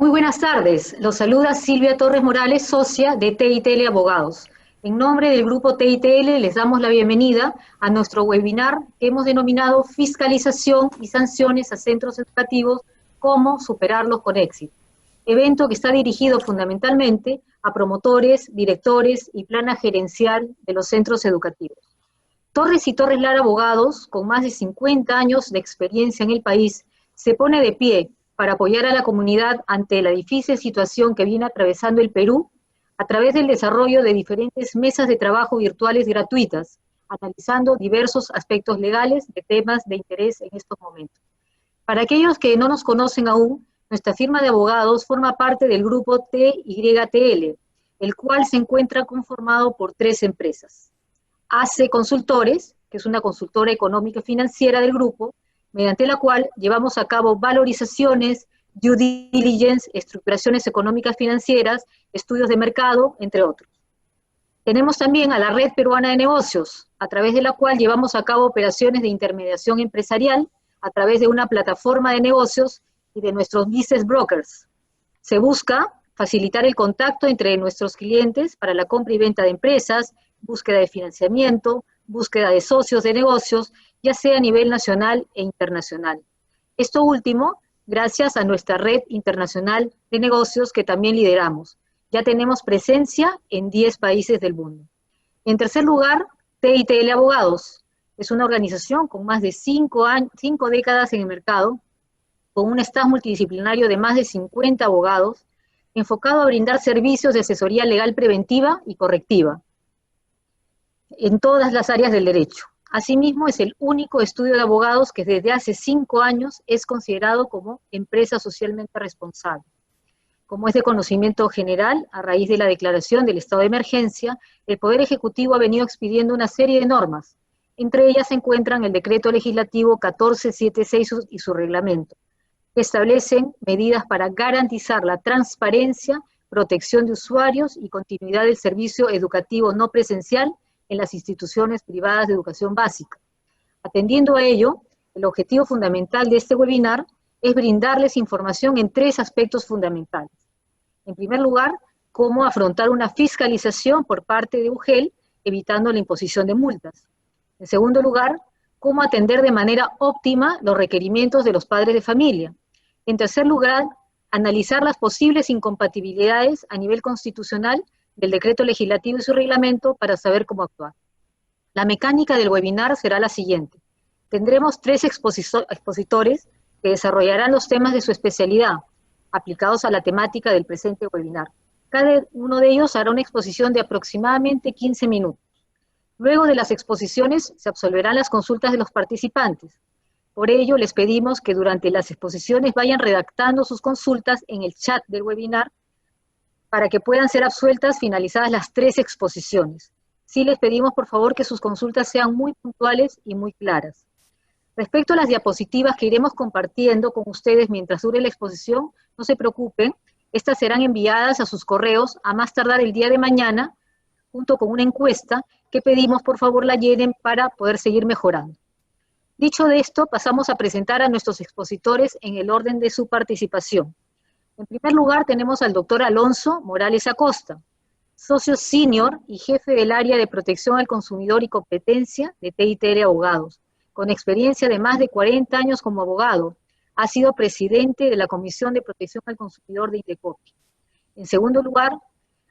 Muy buenas tardes, los saluda Silvia Torres Morales, socia de TITL Abogados. En nombre del grupo TITL les damos la bienvenida a nuestro webinar que hemos denominado Fiscalización y sanciones a centros educativos, cómo superarlos con éxito. Evento que está dirigido fundamentalmente a promotores, directores y plana gerencial de los centros educativos. Torres y Torres Lara Abogados, con más de 50 años de experiencia en el país, se pone de pie para apoyar a la comunidad ante la difícil situación que viene atravesando el Perú a través del desarrollo de diferentes mesas de trabajo virtuales gratuitas, analizando diversos aspectos legales de temas de interés en estos momentos. Para aquellos que no nos conocen aún, nuestra firma de abogados forma parte del grupo TYTL, el cual se encuentra conformado por 3 empresas. AC Consultores, que es una consultora económica y financiera del grupo, mediante la cual llevamos a cabo valorizaciones, due diligence, estructuraciones económicas financieras, estudios de mercado, entre otros. Tenemos también a la Red Peruana de Negocios, a través de la cual llevamos a cabo operaciones de intermediación empresarial a través de una plataforma de negocios y de nuestros business brokers. Se busca facilitar el contacto entre nuestros clientes para la compra y venta de empresas, búsqueda de financiamiento, búsqueda de socios de negocios, ya sea a nivel nacional e internacional. Esto último, gracias a nuestra red internacional de negocios que también lideramos. Ya tenemos presencia en 10 países del mundo. En tercer lugar, TITL Abogados. Es una organización con más de 5 décadas en el mercado, con un staff multidisciplinario de más de 50 abogados, enfocado a brindar servicios de asesoría legal preventiva y correctiva en todas las áreas del derecho. Asimismo, es el único estudio de abogados que desde hace 5 años es considerado como empresa socialmente responsable. Como es de conocimiento general, a raíz de la declaración del estado de emergencia, el Poder Ejecutivo ha venido expidiendo una serie de normas. Entre ellas se encuentran el Decreto Legislativo 1476 y su reglamento, que establecen medidas para garantizar la transparencia, protección de usuarios y continuidad del servicio educativo no presencial en las instituciones privadas de educación básica. Atendiendo a ello, el objetivo fundamental de este webinar es brindarles información en 3 aspectos fundamentales. En primer lugar, cómo afrontar una fiscalización por parte de UGEL, evitando la imposición de multas. En segundo lugar, cómo atender de manera óptima los requerimientos de los padres de familia. En tercer lugar, analizar las posibles incompatibilidades a nivel constitucional del decreto legislativo y su reglamento para saber cómo actuar. La mecánica del webinar será la siguiente. Tendremos 3 expositores que desarrollarán los temas de su especialidad, aplicados a la temática del presente webinar. Cada uno de ellos hará una exposición de aproximadamente 15 minutos. Luego de las exposiciones se absolverán las consultas de los participantes. Por ello, les pedimos que durante las exposiciones vayan redactando sus consultas en el chat del webinar para que puedan ser absueltas finalizadas las 3 exposiciones. Sí les pedimos, por favor, que sus consultas sean muy puntuales y muy claras. Respecto a las diapositivas que iremos compartiendo con ustedes mientras dure la exposición, no se preocupen, estas serán enviadas a sus correos a más tardar el día de mañana, junto con una encuesta que pedimos, por favor, la llenen para poder seguir mejorando. Dicho de esto, pasamos a presentar a nuestros expositores en el orden de su participación. En primer lugar, tenemos al doctor Alonso Morales Acosta, socio senior y jefe del área de protección al consumidor y competencia de TITL Abogados, con experiencia de más de 40 años como abogado. Ha sido presidente de la Comisión de Protección al Consumidor de Indecopi. En segundo lugar,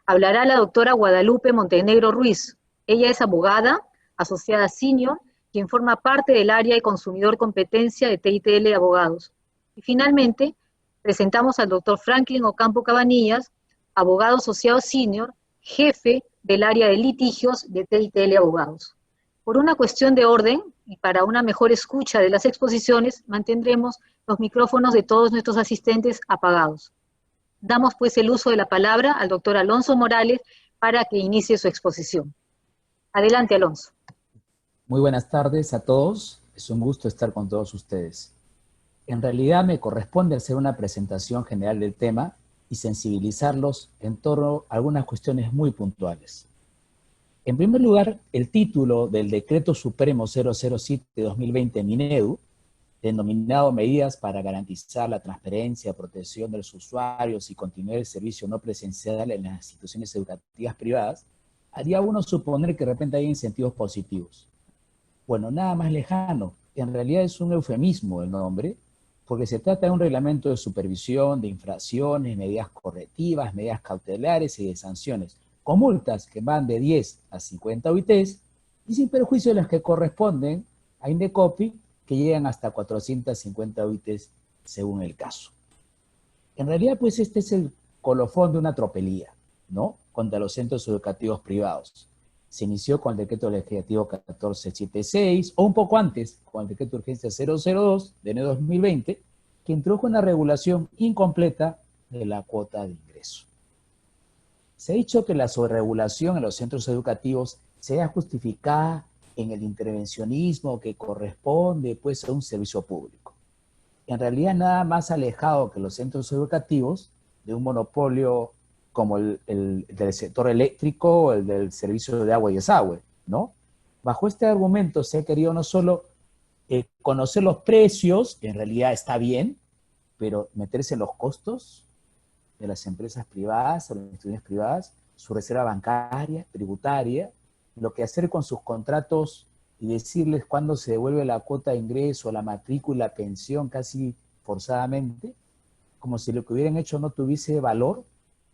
hablará la doctora Guadalupe Montenegro Ruiz. Ella es abogada, asociada senior, quien forma parte del área de consumidor competencia de TITL Abogados. Y finalmente, presentamos al doctor Franklin Ocampo Cabanillas, abogado asociado senior, jefe del área de litigios de TITL Abogados. Por una cuestión de orden y para una mejor escucha de las exposiciones, mantendremos los micrófonos de todos nuestros asistentes apagados. Damos pues el uso de la palabra al doctor Alonso Morales para que inicie su exposición. Adelante, Alonso. Muy buenas tardes a todos, es un gusto estar con todos ustedes. En realidad me corresponde hacer una presentación general del tema y sensibilizarlos en torno a algunas cuestiones muy puntuales. En primer lugar, el título del Decreto Supremo 007-2020 Minedu denominado medidas para garantizar la transparencia, protección de los usuarios y continuar el servicio no presencial en las instituciones educativas privadas, haría uno suponer que de repente hay incentivos positivos. Bueno, nada más lejano. En realidad es un eufemismo el nombre, porque se trata de un reglamento de supervisión, de infracciones, medidas correctivas, medidas cautelares y de sanciones, con multas que van de 10 a 50 OITs y sin perjuicio de las que corresponden a Indecopi, que llegan hasta 450 OITs según el caso. En realidad, pues este es el colofón de una tropelía, ¿no? Contra los centros educativos privados. Se inició con el decreto legislativo 1476, o un poco antes, con el decreto de urgencia 002 de enero de 2020, que introdujo una regulación incompleta de la cuota de ingreso. Se ha dicho que la sobreregulación en los centros educativos sea justificada en el intervencionismo que corresponde pues a un servicio público. En realidad nada más alejado que los centros educativos de un monopolio como el del sector eléctrico o el del servicio de agua y desagüe, ¿no? Bajo este argumento se ha querido no solo conocer los precios, que en realidad está bien, pero meterse en los costos de las empresas privadas o las instituciones privadas, su reserva bancaria, tributaria, lo que hacer con sus contratos y decirles cuándo se devuelve la cuota de ingreso, la matrícula, la pensión, casi forzadamente, como si lo que hubieran hecho no tuviese valor,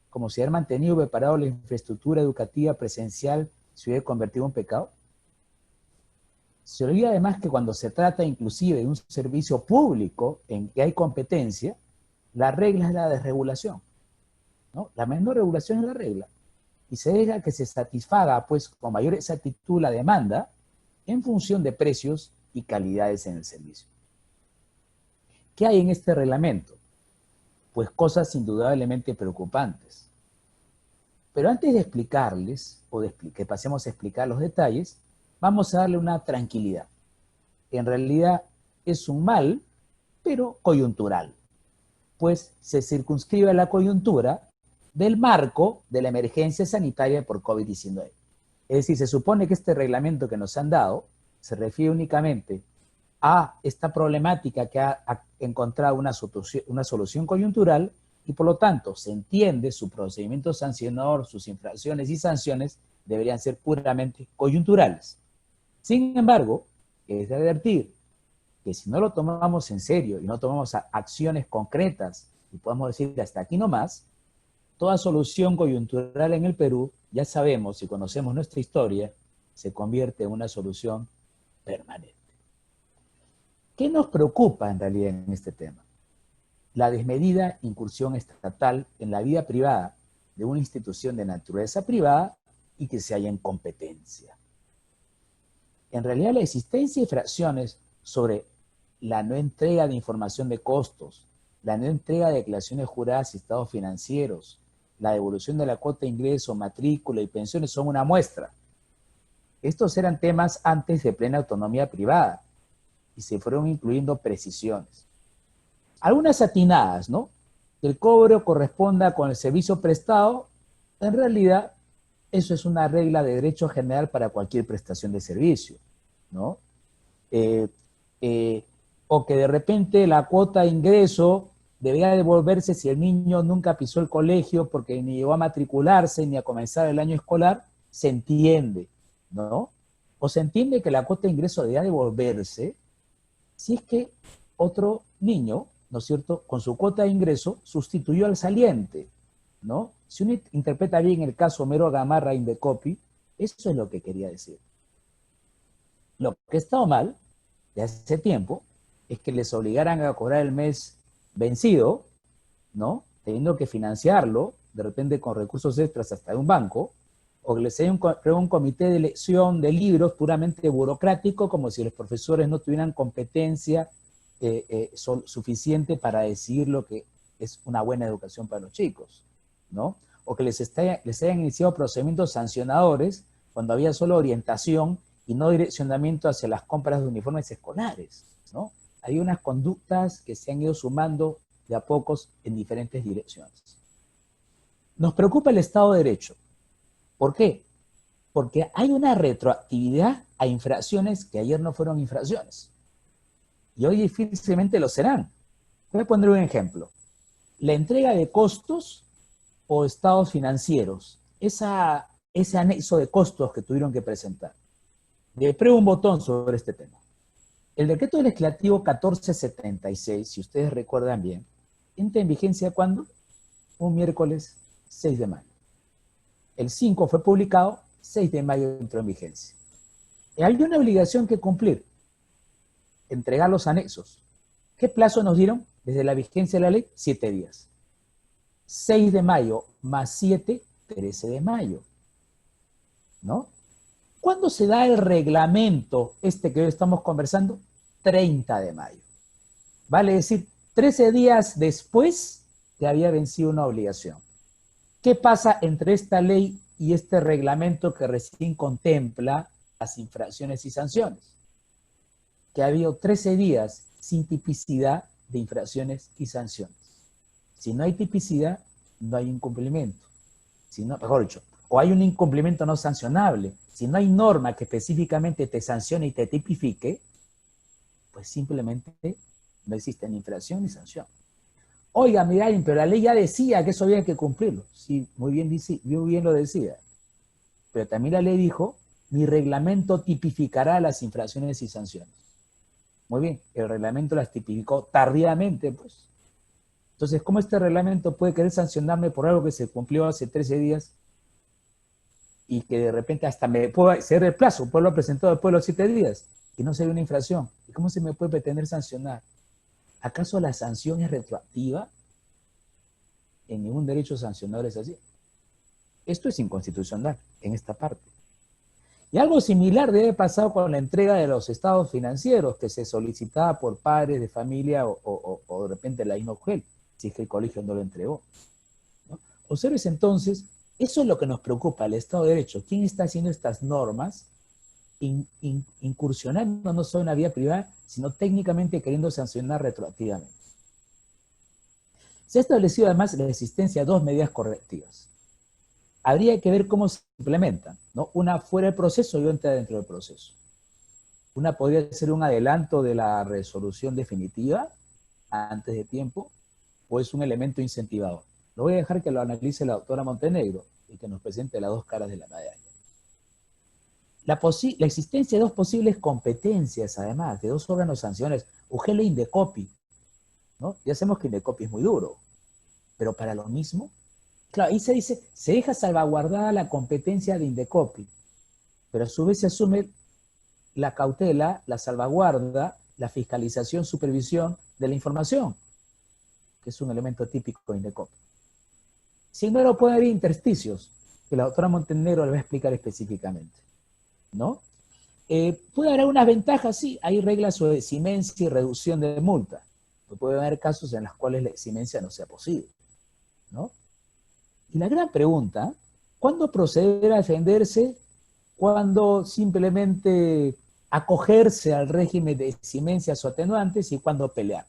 como si haber mantenido y preparado la infraestructura educativa presencial se hubiera convertido en un pecado. Se olvida además que cuando se trata inclusive de un servicio público en que hay competencia, la regla es la desregulación, ¿no? La menor regulación es la regla. Y se deja que se satisfaga pues con mayor exactitud la demanda en función de precios y calidades en el servicio. ¿Qué hay en este reglamento? Pues cosas indudablemente preocupantes. Pero antes de explicarles, o de que pasemos a explicar los detalles, vamos a darle una tranquilidad. En realidad es un mal, pero coyuntural, pues se circunscribe a la coyuntura del marco de la emergencia sanitaria por COVID-19. Es decir, se supone que este reglamento que nos han dado se refiere únicamente a esta problemática que ha encontrado una solución coyuntural y por lo tanto se entiende su procedimiento sancionador, sus infracciones y sanciones deberían ser puramente coyunturales. Sin embargo, es de advertir que si no lo tomamos en serio y no tomamos acciones concretas y podemos decir hasta aquí nomás, toda solución coyuntural en el Perú, ya sabemos, si conocemos nuestra historia, se convierte en una solución permanente. ¿Qué nos preocupa en realidad en este tema? La desmedida incursión estatal en la vida privada de una institución de naturaleza privada y que se halla en competencia. En realidad la existencia de infracciones sobre la no entrega de información de costos, la no entrega de declaraciones juradas y estados financieros, la devolución de la cuota de ingreso, matrícula y pensiones son una muestra. Estos eran temas antes de plena autonomía privada y se fueron incluyendo precisiones. Algunas atinadas, ¿no? Que el cobro corresponda con el servicio prestado, en realidad eso es una regla de derecho general para cualquier prestación de servicio, ¿no? O que de repente la cuota de ingreso debería devolverse si el niño nunca pisó el colegio porque ni llegó a matricularse ni a comenzar el año escolar, se entiende, ¿no? O se entiende que la cuota de ingreso debería devolverse si es que otro niño, ¿no es cierto?, con su cuota de ingreso sustituyó al saliente, ¿no? Si uno interpreta bien el caso Homero Gamarra Indecopi, eso es lo que quería decir. Lo que ha estado mal, de hace tiempo, es que les obligaran a cobrar el mes vencido, ¿no? Teniendo que financiarlo, de repente con recursos extras hasta de un banco, o que les haya un comité de elección de libros puramente burocrático, como si los profesores no tuvieran competencia suficiente para decidir lo que es una buena educación para los chicos, ¿no? O que les hayan iniciado procedimientos sancionadores cuando había solo orientación y no direccionamiento hacia las compras de uniformes escolares, ¿no? Hay unas conductas que se han ido sumando de a pocos en diferentes direcciones. Nos preocupa el Estado de Derecho. ¿Por qué? Porque hay una retroactividad a infracciones que ayer no fueron infracciones. y hoy difícilmente lo serán. Voy a poner un ejemplo. La entrega de costos o estados financieros, ese anexo de costos que tuvieron que presentar. Le pruebo un botón sobre este tema. El decreto legislativo 1476, si ustedes recuerdan bien, entra en vigencia ¿cuándo? Un miércoles 6 de mayo. El 5 fue publicado, 6 de mayo entró en vigencia. Y hay una obligación que cumplir, entregar los anexos. ¿Qué plazo nos dieron? Desde la vigencia de la ley, 7 días. 6 de mayo más 7, 13 de mayo. ¿No? ¿Cuándo se da el reglamento que hoy estamos conversando? 30 de mayo. Vale decir, 13 días después que había vencido una obligación. ¿Qué pasa entre esta ley y este reglamento que recién contempla las infracciones y sanciones? Que ha habido 13 días sin tipicidad de infracciones y sanciones. Si no hay tipicidad, no hay incumplimiento. Si no, mejor dicho, o hay un incumplimiento no sancionable. Si no hay norma que específicamente te sancione y te tipifique, pues simplemente no existe ni infracción ni sanción. Oiga, miren, pero la ley ya decía que eso había que cumplirlo. Sí, muy bien lo decía. Pero también la ley dijo, mi reglamento tipificará las infracciones y sanciones. Muy bien, el reglamento las tipificó tardíamente, pues. Entonces, ¿cómo este reglamento puede querer sancionarme por algo que se cumplió hace 13 días y que de repente hasta me puede ser el plazo, pues lo presentó después de los 7 días y no sería una infracción? ¿Y cómo se me puede pretender sancionar? ¿Acaso la sanción es retroactiva? En ningún derecho sancionador es así. Esto es inconstitucional en esta parte. Y algo similar debe pasar con la entrega de los estados financieros que se solicitaba por padres de familia o de repente la INOGEL, si es que el colegio no lo entregó, ¿no? Observes entonces, eso es lo que nos preocupa, el Estado de Derecho. ¿Quién está haciendo estas normas? Incursionando no solo en la vía privada, sino técnicamente queriendo sancionar retroactivamente. Se ha establecido además la existencia de 2 medidas correctivas. Habría que ver cómo se implementan, ¿no? Una fuera del proceso y otra dentro del proceso. Una podría ser un adelanto de la resolución definitiva antes de tiempo, o es un elemento incentivador. Lo voy a dejar que lo analice la doctora Montenegro y que nos presente las dos caras de la medalla. La existencia de 2 posibles competencias, además, de 2 órganos sanciones, UGEL e Indecopi, ¿no? Ya sabemos que Indecopi es muy duro, pero para lo mismo, claro, ahí se dice, se deja salvaguardada la competencia de Indecopi, pero a su vez se asume la cautela, la salvaguarda, la fiscalización, supervisión de la información, que es un elemento típico de Indecopi. Sin embargo, puede haber intersticios, que la doctora Montenegro le va a explicar específicamente, ¿no? Puede haber unas ventajas, sí, hay reglas sobre eximencia y reducción de multa, pero puede haber casos en los cuales la eximencia no sea posible, ¿no? Y la gran pregunta, ¿cuándo proceder a defenderse? ¿Cuándo simplemente acogerse al régimen de eximencias o atenuantes? ¿Y cuándo pelear?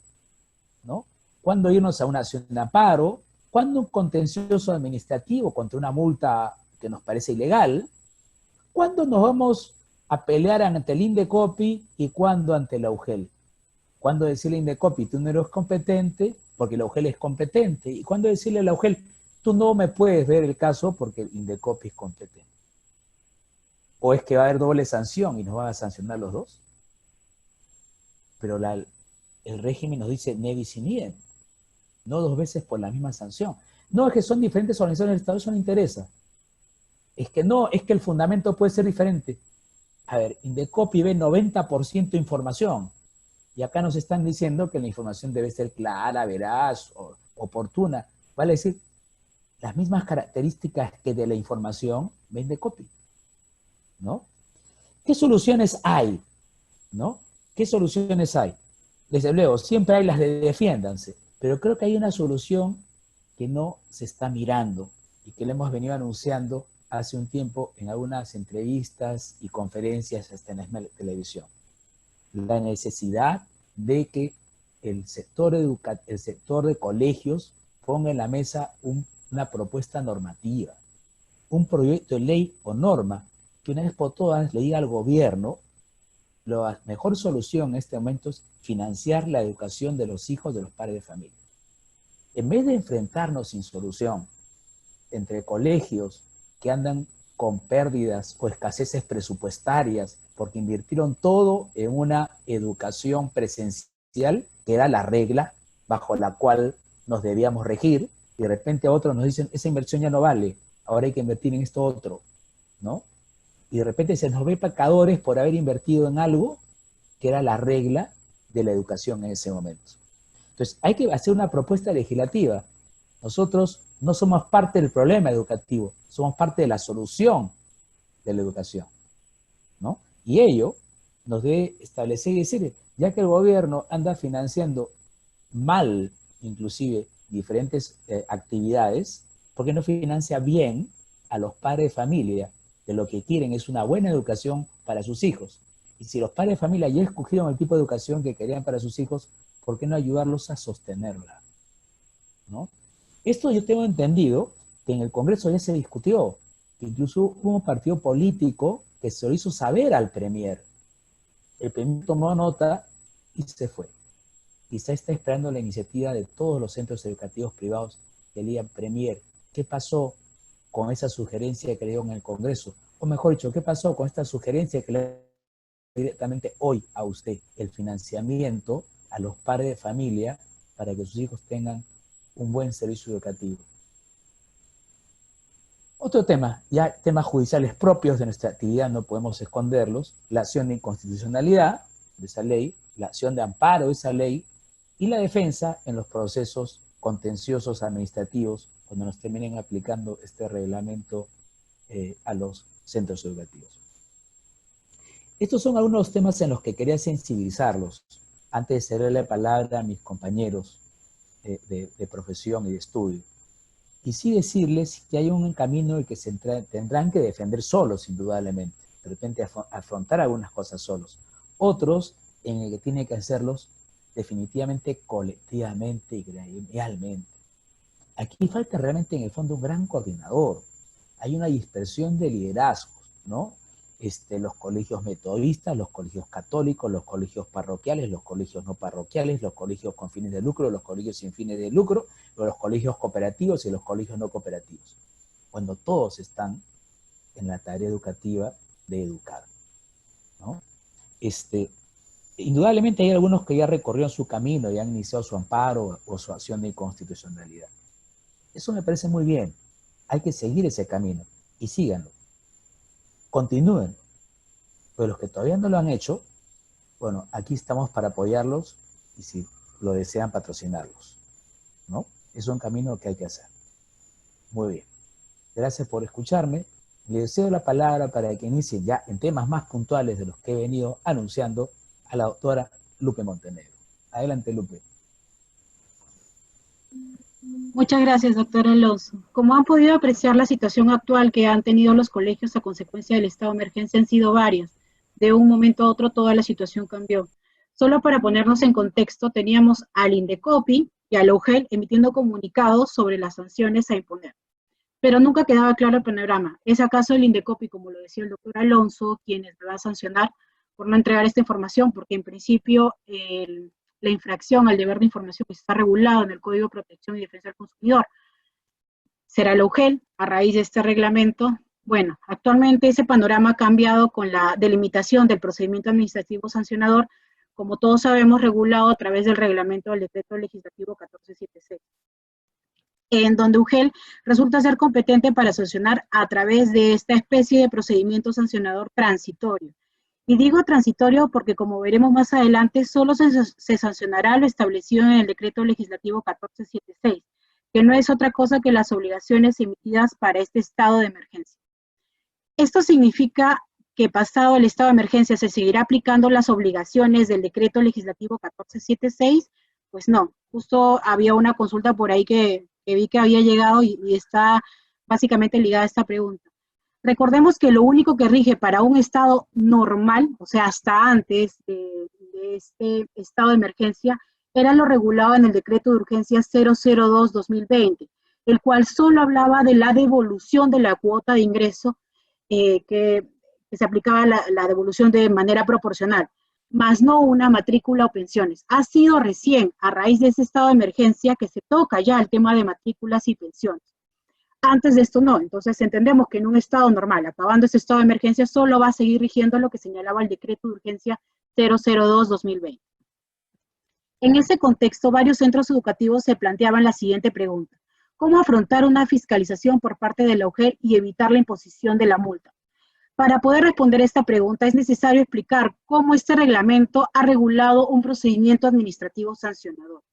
¿No? ¿Cuándo irnos a una acción de amparo? ¿Cuándo un contencioso administrativo contra una multa que nos parece ilegal? ¿Cuándo nos vamos a pelear ante el Indecopi y cuándo ante la UGEL? ¿Cuándo decirle a Indecopi, tú no eres competente porque la UGEL es competente? ¿Y cuándo decirle a la UGEL, tú no me puedes ver el caso porque el Indecopi es competente? ¿O es que va a haber doble sanción y nos van a sancionar los dos? Pero el régimen nos dice ne bis in idem, no 2 veces por la misma sanción. No, es que son diferentes organizaciones del Estado, eso no interesa. Es que no, es que el fundamento puede ser diferente. A ver, Indecopi ve 90% información, y acá nos están diciendo que la información debe ser clara, veraz, oportuna. Vale decir, las mismas características que de la información ven Indecopi, ¿no? ¿Qué soluciones hay? ¿No? ¿Qué soluciones hay? Desde luego, siempre hay las de defiéndanse, pero creo que hay una solución que no se está mirando y que le hemos venido anunciando hace un tiempo en algunas entrevistas y conferencias hasta en la televisión. La necesidad de que el sector de colegios ponga en la mesa una propuesta normativa, un proyecto de ley o norma que una vez por todas le diga al gobierno la mejor solución en este momento es financiar la educación de los hijos de los padres de familia. En vez de enfrentarnos sin solución entre colegios que andan con pérdidas o escaseces presupuestarias porque invirtieron todo en una educación presencial, que era la regla bajo la cual nos debíamos regir, y de repente otros nos dicen, esa inversión ya no vale, ahora hay que invertir en esto otro, ¿no? Y de repente se nos ve pecadores por haber invertido en algo que era la regla de la educación en ese momento. Entonces, hay que hacer una propuesta legislativa. Nosotros no somos parte del problema educativo, somos parte de la solución de la educación, ¿no? Y ello nos debe establecer y decir, ya que el gobierno anda financiando mal, inclusive, diferentes actividades, ¿por qué no financia bien a los padres de familia? Que lo que quieren es una buena educación para sus hijos. Y si los padres de familia ya escogieron el tipo de educación que querían para sus hijos, ¿por qué no ayudarlos a sostenerla? ¿No? Esto yo tengo entendido que en el Congreso ya se discutió, que incluso hubo un partido político que se lo hizo saber al Premier. El Premier tomó nota y se fue. Quizá está esperando la iniciativa de todos los centros educativos privados que le digan, Premier, ¿qué pasó con esa sugerencia que le dio en el Congreso? O mejor dicho, ¿qué pasó con esta sugerencia que le dio directamente hoy a usted? El financiamiento a los padres de familia para que sus hijos tengan un buen servicio educativo. Otro tema, ya temas judiciales propios de nuestra actividad, no podemos esconderlos, la acción de inconstitucionalidad de esa ley, la acción de amparo de esa ley y la defensa en los procesos contenciosos administrativos cuando nos terminen aplicando este reglamento a los centros educativos. Estos son algunos temas en los que quería sensibilizarlos antes de cederle la palabra a mis compañeros de profesión y de estudio. Y sí decirles que hay un camino en el que se tendrán que defender solos, indudablemente. De repente afrontar algunas cosas solos. Otros en el que tienen que hacerlos definitivamente colectivamente y gremialmente. Aquí falta realmente en el fondo un gran coordinador. Hay una dispersión de liderazgos, ¿no? Los colegios metodistas, los colegios católicos, los colegios parroquiales, los colegios no parroquiales, los colegios con fines de lucro, los colegios sin fines de lucro, los colegios cooperativos y los colegios no cooperativos. Cuando todos están en la tarea educativa de educar, ¿no? Indudablemente hay algunos que ya recorrieron su camino y han iniciado su amparo o su acción de inconstitucionalidad. Eso me parece muy bien. Hay que seguir ese camino y síganlo. Continúen. Pero los que todavía no lo han hecho, bueno, aquí estamos para apoyarlos y si lo desean patrocinarlos, ¿no? Es un camino que hay que hacer. Muy bien. Gracias por escucharme. Le cedo la palabra para que inicie ya en temas más puntuales de los que he venido anunciando a la doctora Lupe Montenegro. Adelante, Lupe. Muchas gracias, doctor Alonso. Como han podido apreciar, la situación actual que han tenido los colegios a consecuencia del estado de emergencia han sido varias. De un momento a otro toda la situación cambió. Solo para ponernos en contexto, teníamos al Indecopi y al UGEL emitiendo comunicados sobre las sanciones a imponer. Pero nunca quedaba claro el panorama. ¿Es acaso el Indecopi, como lo decía el doctor Alonso, quienes me va a sancionar por no entregar esta información? Porque en principio la infracción al deber de información que está regulado en el Código de Protección y Defensa del Consumidor será la UGEL a raíz de este reglamento. Bueno, actualmente ese panorama ha cambiado con la delimitación del procedimiento administrativo sancionador, como todos sabemos, regulado a través del reglamento del decreto legislativo 1476, en donde UGEL resulta ser competente para sancionar a través de esta especie de procedimiento sancionador transitorio. Y digo transitorio porque, como veremos más adelante, solo se sancionará lo establecido en el decreto legislativo 1476, que no es otra cosa que las obligaciones emitidas para este estado de emergencia. Esto significa que pasado el estado de emergencia se seguirá aplicando las obligaciones del decreto legislativo 1476, pues no. Justo había una consulta por ahí que vi que había llegado y está básicamente ligada a esta pregunta. Recordemos que lo único que rige para un estado normal, o sea, hasta antes de este estado de emergencia, era lo regulado en el decreto de urgencia 002-2020, el cual solo hablaba de la devolución de la cuota de ingreso, que se aplicaba la devolución de manera proporcional. más no una matrícula o pensiones. Ha sido recién, a raíz de ese estado de emergencia, que se toca ya el tema de matrículas y pensiones. Antes de esto no, entonces entendemos que en un estado normal, acabando ese estado de emergencia, solo va a seguir rigiendo lo que señalaba el decreto de urgencia 002-2020. En ese contexto, varios centros educativos se planteaban la siguiente pregunta: ¿cómo afrontar una fiscalización por parte de la UGEL y evitar la imposición de la multa? Para poder responder esta pregunta es necesario explicar cómo este reglamento ha regulado un procedimiento administrativo sancionador.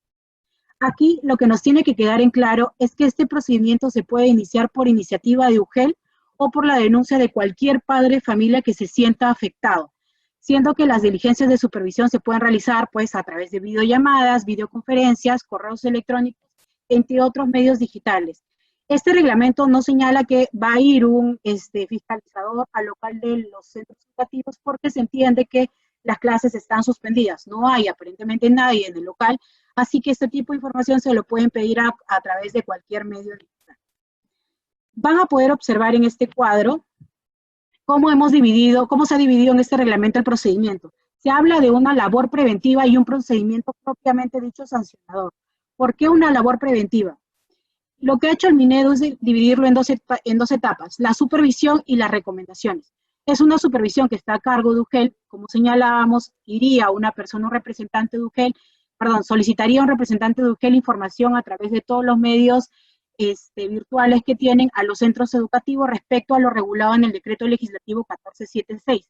Aquí lo que nos tiene que quedar en claro es que este procedimiento se puede iniciar por iniciativa de UGEL o por la denuncia de cualquier padre de familia que se sienta afectado, siendo que las diligencias de supervisión se pueden realizar pues a través de videollamadas, videoconferencias, correos electrónicos, entre otros medios digitales. Este reglamento no señala que va a ir un fiscalizador al local de los centros educativos porque se entiende que las clases están suspendidas. No hay aparentemente nadie en el local, así que este tipo de información se lo pueden pedir a través de cualquier medio digital. Van a poder observar en este cuadro cómo se ha dividido en este reglamento el procedimiento. Se habla de una labor preventiva y un procedimiento propiamente dicho sancionador. ¿Por qué una labor preventiva? Lo que ha hecho el Minedu es dividirlo en dos etapas, la supervisión y las recomendaciones. Es una supervisión que está a cargo de UGEL, como señalábamos, iría una persona, un representante de UGEL, solicitaría a un representante de UGEL información a través de todos los medios virtuales que tienen a los centros educativos respecto a lo regulado en el decreto legislativo 1476.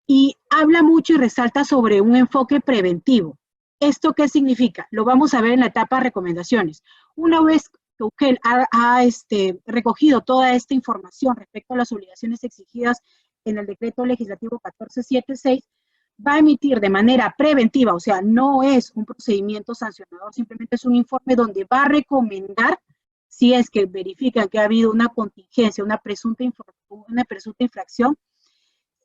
Y habla mucho y resalta sobre un enfoque preventivo. ¿Esto qué significa? Lo vamos a ver en la etapa de recomendaciones. Una vez que UGEL ha recogido toda esta información respecto a las obligaciones exigidas en el decreto legislativo 1476, va a emitir de manera preventiva, o sea, no es un procedimiento sancionador, simplemente es un informe donde va a recomendar, si es que verifican que ha habido una contingencia, una presunta infracción,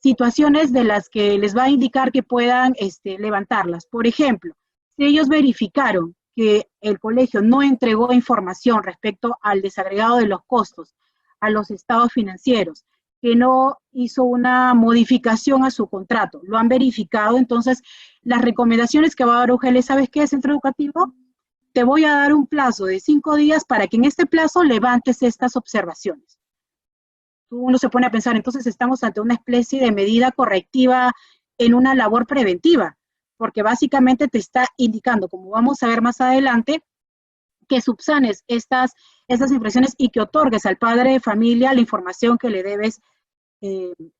situaciones de las que les va a indicar que puedan levantarlas. Por ejemplo, si ellos verificaron que el colegio no entregó información respecto al desagregado de los costos, a los estados financieros, que no hizo una modificación a su contrato, lo han verificado, entonces las recomendaciones que va a dar UGEL, ¿sabes qué, centro educativo? Te voy a dar un plazo de 5 días para que en este plazo levantes estas observaciones. Uno se pone a pensar, entonces estamos ante una especie de medida correctiva en una labor preventiva, porque básicamente te está indicando, como vamos a ver más adelante, que subsanes estas infracciones y que otorgues al padre de familia la información que le debes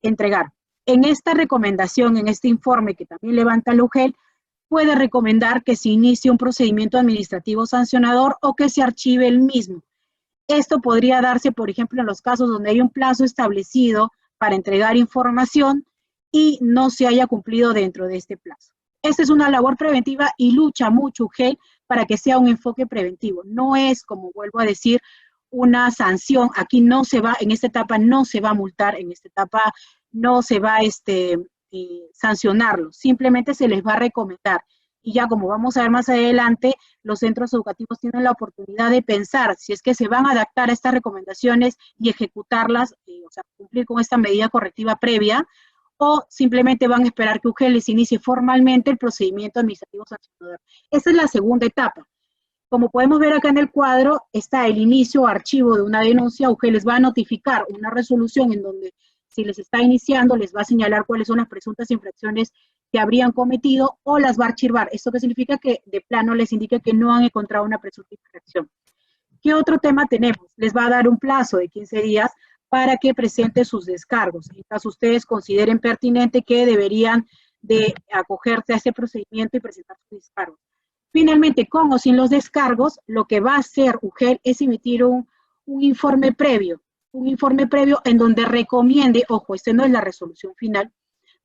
entregar. En esta recomendación, en este informe que también levanta el UGEL, puede recomendar que se inicie un procedimiento administrativo sancionador o que se archive el mismo. Esto podría darse, por ejemplo, en los casos donde hay un plazo establecido para entregar información y no se haya cumplido dentro de este plazo. Esta es una labor preventiva y lucha mucho UGEL para que sea un enfoque preventivo. No es, como vuelvo a decir, una sanción. Aquí no se va, en esta etapa no se va a multar, en esta etapa no se va a sancionarlo. Simplemente se les va a recomendar. Y ya como vamos a ver más adelante, los centros educativos tienen la oportunidad de pensar si es que se van a adaptar a estas recomendaciones y ejecutarlas, o sea, cumplir con esta medida correctiva previa, o simplemente van a esperar que UGEL les inicie formalmente el procedimiento administrativo sancionador. Esa es la segunda etapa. Como podemos ver acá en el cuadro, está el inicio o archivo de una denuncia. UGEL les va a notificar una resolución en donde, si les está iniciando, les va a señalar cuáles son las presuntas infracciones que habrían cometido o las va a archivar. ¿Esto qué significa? Que de plano les indica que no han encontrado una presunta infracción. ¿Qué otro tema tenemos? Les va a dar un plazo de 15 días para que presente sus descargos. En caso ustedes consideren pertinente que deberían de acogerse a este procedimiento y presentar sus descargos. Finalmente, con o sin los descargos, lo que va a hacer UGEL es emitir un informe previo en donde recomiende, ojo, este no es la resolución final,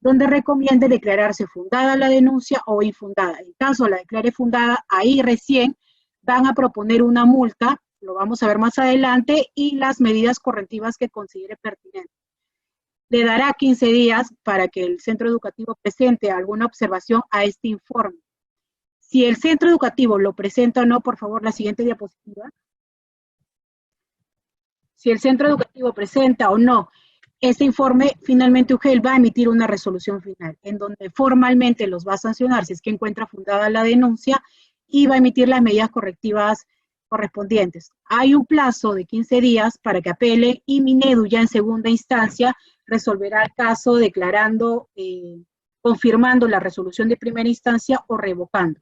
donde recomiende declararse fundada la denuncia o infundada. En caso la declare fundada, ahí recién van a proponer una multa, lo vamos a ver más adelante, y las medidas correctivas que considere pertinentes. Le dará 15 días para que el centro educativo presente alguna observación a este informe. Si el centro educativo lo presenta o no, por favor, la siguiente diapositiva. Si el centro educativo presenta o no Este informe, finalmente, UGEL va a emitir una resolución final, en donde formalmente los va a sancionar si es que encuentra fundada la denuncia y va a emitir las medidas correctivas correspondientes. Hay un plazo de 15 días para que apele y Minedu ya en segunda instancia resolverá el caso declarando, confirmando la resolución de primera instancia o revocando.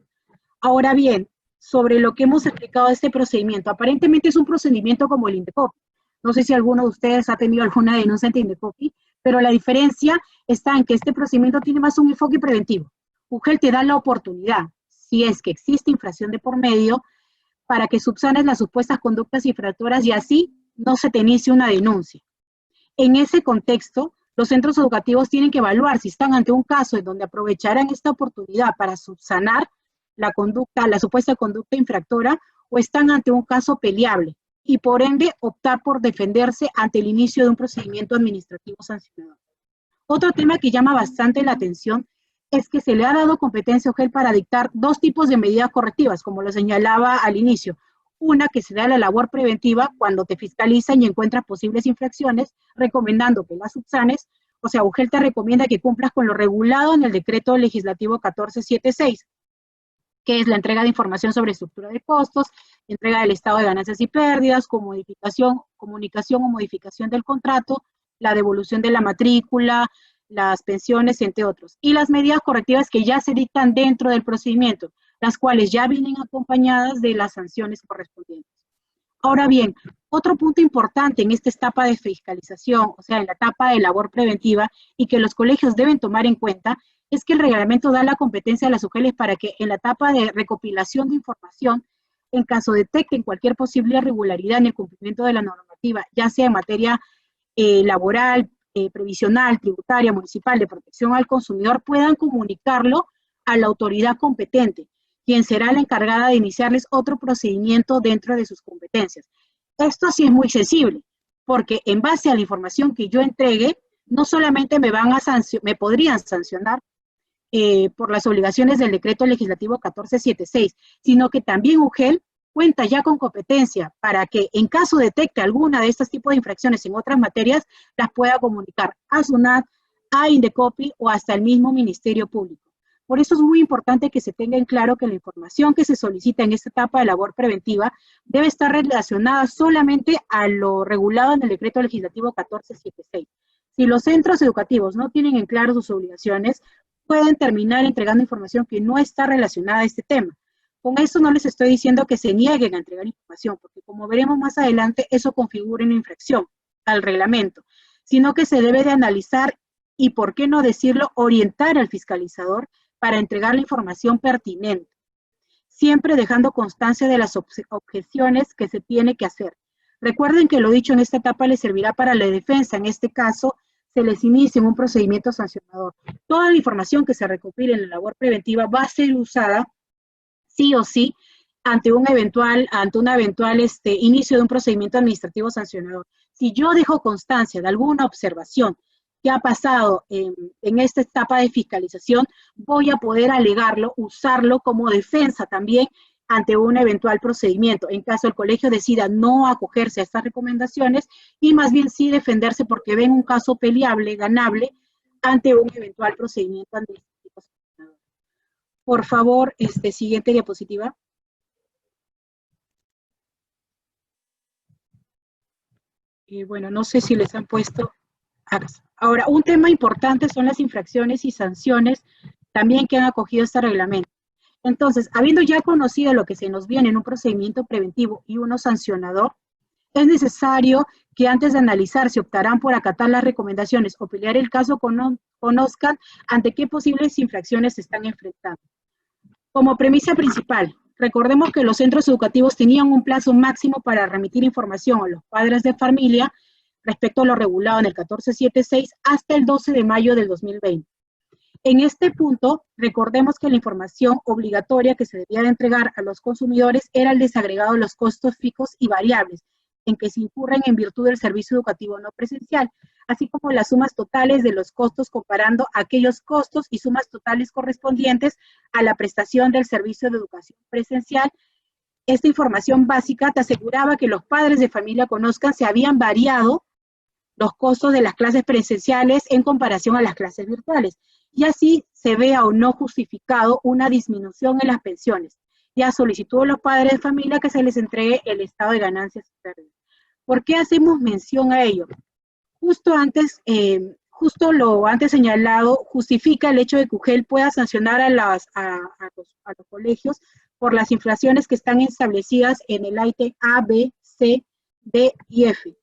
Ahora bien, sobre lo que hemos explicado de este procedimiento, aparentemente es un procedimiento como el Indecopi. No sé si alguno de ustedes ha tenido alguna denuncia ante Indecopi, pero la diferencia está en que este procedimiento tiene más un enfoque preventivo. UGEL te da la oportunidad, si es que existe infracción de por medio, para que subsanes las supuestas conductas infractoras y así no se te inicie una denuncia. En ese contexto, los centros educativos tienen que evaluar si están ante un caso en donde aprovecharán esta oportunidad para subsanar la conducta, la supuesta conducta infractora, o están ante un caso peleable y por ende optar por defenderse ante el inicio de un procedimiento administrativo sancionador. Otro tema que llama bastante la atención es que se le ha dado competencia a UGEL para dictar dos tipos de medidas correctivas, como lo señalaba al inicio. Una que se da la labor preventiva cuando te fiscalizan y encuentras posibles infracciones, recomendando que las subsanes. O sea, UGEL te recomienda que cumplas con lo regulado en el decreto legislativo 1476, que es la entrega de información sobre estructura de costos, entrega del estado de ganancias y pérdidas, comunicación o modificación del contrato, la devolución de la matrícula, las pensiones, entre otros. Y las medidas correctivas que ya se dictan dentro del procedimiento, las cuales ya vienen acompañadas de las sanciones correspondientes. Ahora bien, otro punto importante en esta etapa de fiscalización, o sea, en la etapa de labor preventiva, y que los colegios deben tomar en cuenta, es que el reglamento da la competencia a las UGELes para que en la etapa de recopilación de información, en caso detecten cualquier posible irregularidad en el cumplimiento de la normativa, ya sea en materia laboral, previsional, tributaria, municipal, de protección al consumidor, puedan comunicarlo a la autoridad competente, quien será la encargada de iniciarles otro procedimiento dentro de sus competencias. Esto sí es muy sensible, porque en base a la información que yo entregue, no solamente me podrían sancionar por las obligaciones del decreto legislativo 1476, sino que también UGEL cuenta ya con competencia para que en caso detecte alguna de estos tipos de infracciones en otras materias, las pueda comunicar a SUNAT, a Indecopi o hasta el mismo Ministerio Público. Por eso es muy importante que se tenga en claro que la información que se solicita en esta etapa de labor preventiva debe estar relacionada solamente a lo regulado en el decreto legislativo 1476. Si los centros educativos no tienen en claro sus obligaciones, pueden terminar entregando información que no está relacionada a este tema. Con esto no les estoy diciendo que se nieguen a entregar información, porque como veremos más adelante, eso configura una infracción al reglamento, sino que se debe de analizar y, por qué no decirlo, orientar al fiscalizador para entregar la información pertinente, siempre dejando constancia de las objeciones que se tiene que hacer. Recuerden que lo dicho en esta etapa les servirá para la defensa, en este caso, se les inicia un procedimiento sancionador. Toda la información que se recopile en la labor preventiva va a ser usada sí o sí ante un eventual inicio de un procedimiento administrativo sancionador. Si yo dejo constancia de alguna observación que ha pasado en esta etapa de fiscalización, voy a poder alegarlo, usarlo como defensa también ante un eventual procedimiento, en caso el colegio decida no acogerse a estas recomendaciones y más bien sí defenderse porque ven un caso peleable, ganable, ante un eventual procedimiento administrativo sancionador. Por favor, siguiente diapositiva. Bueno, no sé si les han puesto. Ahora, un tema importante son las infracciones y sanciones también que han acogido este reglamento. Entonces, habiendo ya conocido lo que se nos viene en un procedimiento preventivo y uno sancionador, es necesario que antes de analizar si optarán por acatar las recomendaciones o pelear el caso, conozcan ante qué posibles infracciones se están enfrentando. Como premisa principal, recordemos que los centros educativos tenían un plazo máximo para remitir información a los padres de familia respecto a lo regulado en el 1476 hasta el 12 de mayo del 2020. En este punto, recordemos que la información obligatoria que se debía de entregar a los consumidores era el desagregado de los costos fijos y variables en que se incurren en virtud del servicio educativo no presencial, así como las sumas totales de los costos comparando aquellos costos y sumas totales correspondientes a la prestación del servicio de educación presencial. Esta información básica te aseguraba que los padres de familia conozcan si habían variado los costos de las clases presenciales en comparación a las clases virtuales, y así se vea o no justificado una disminución en las pensiones, y a solicitud de los padres de familia que se les entregue el estado de ganancias y pérdidas. ¿Por qué hacemos mención a ello? Justo lo antes señalado justifica el hecho de que UGEL pueda sancionar a los colegios por las inflaciones que están establecidas en el ítem A, B, C, D y F.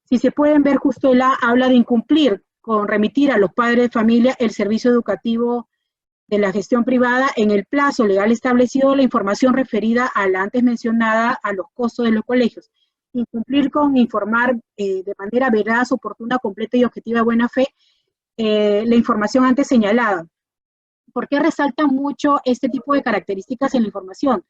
Si se pueden ver, justo el A habla de incumplir con remitir a los padres de familia el servicio educativo de la gestión privada en el plazo legal establecido la información referida a la antes mencionada a los costos de los colegios. Incumplir con informar de manera veraz, oportuna, completa y objetiva de buena fe la información antes señalada. ¿Por qué resalta mucho este tipo de características en la información?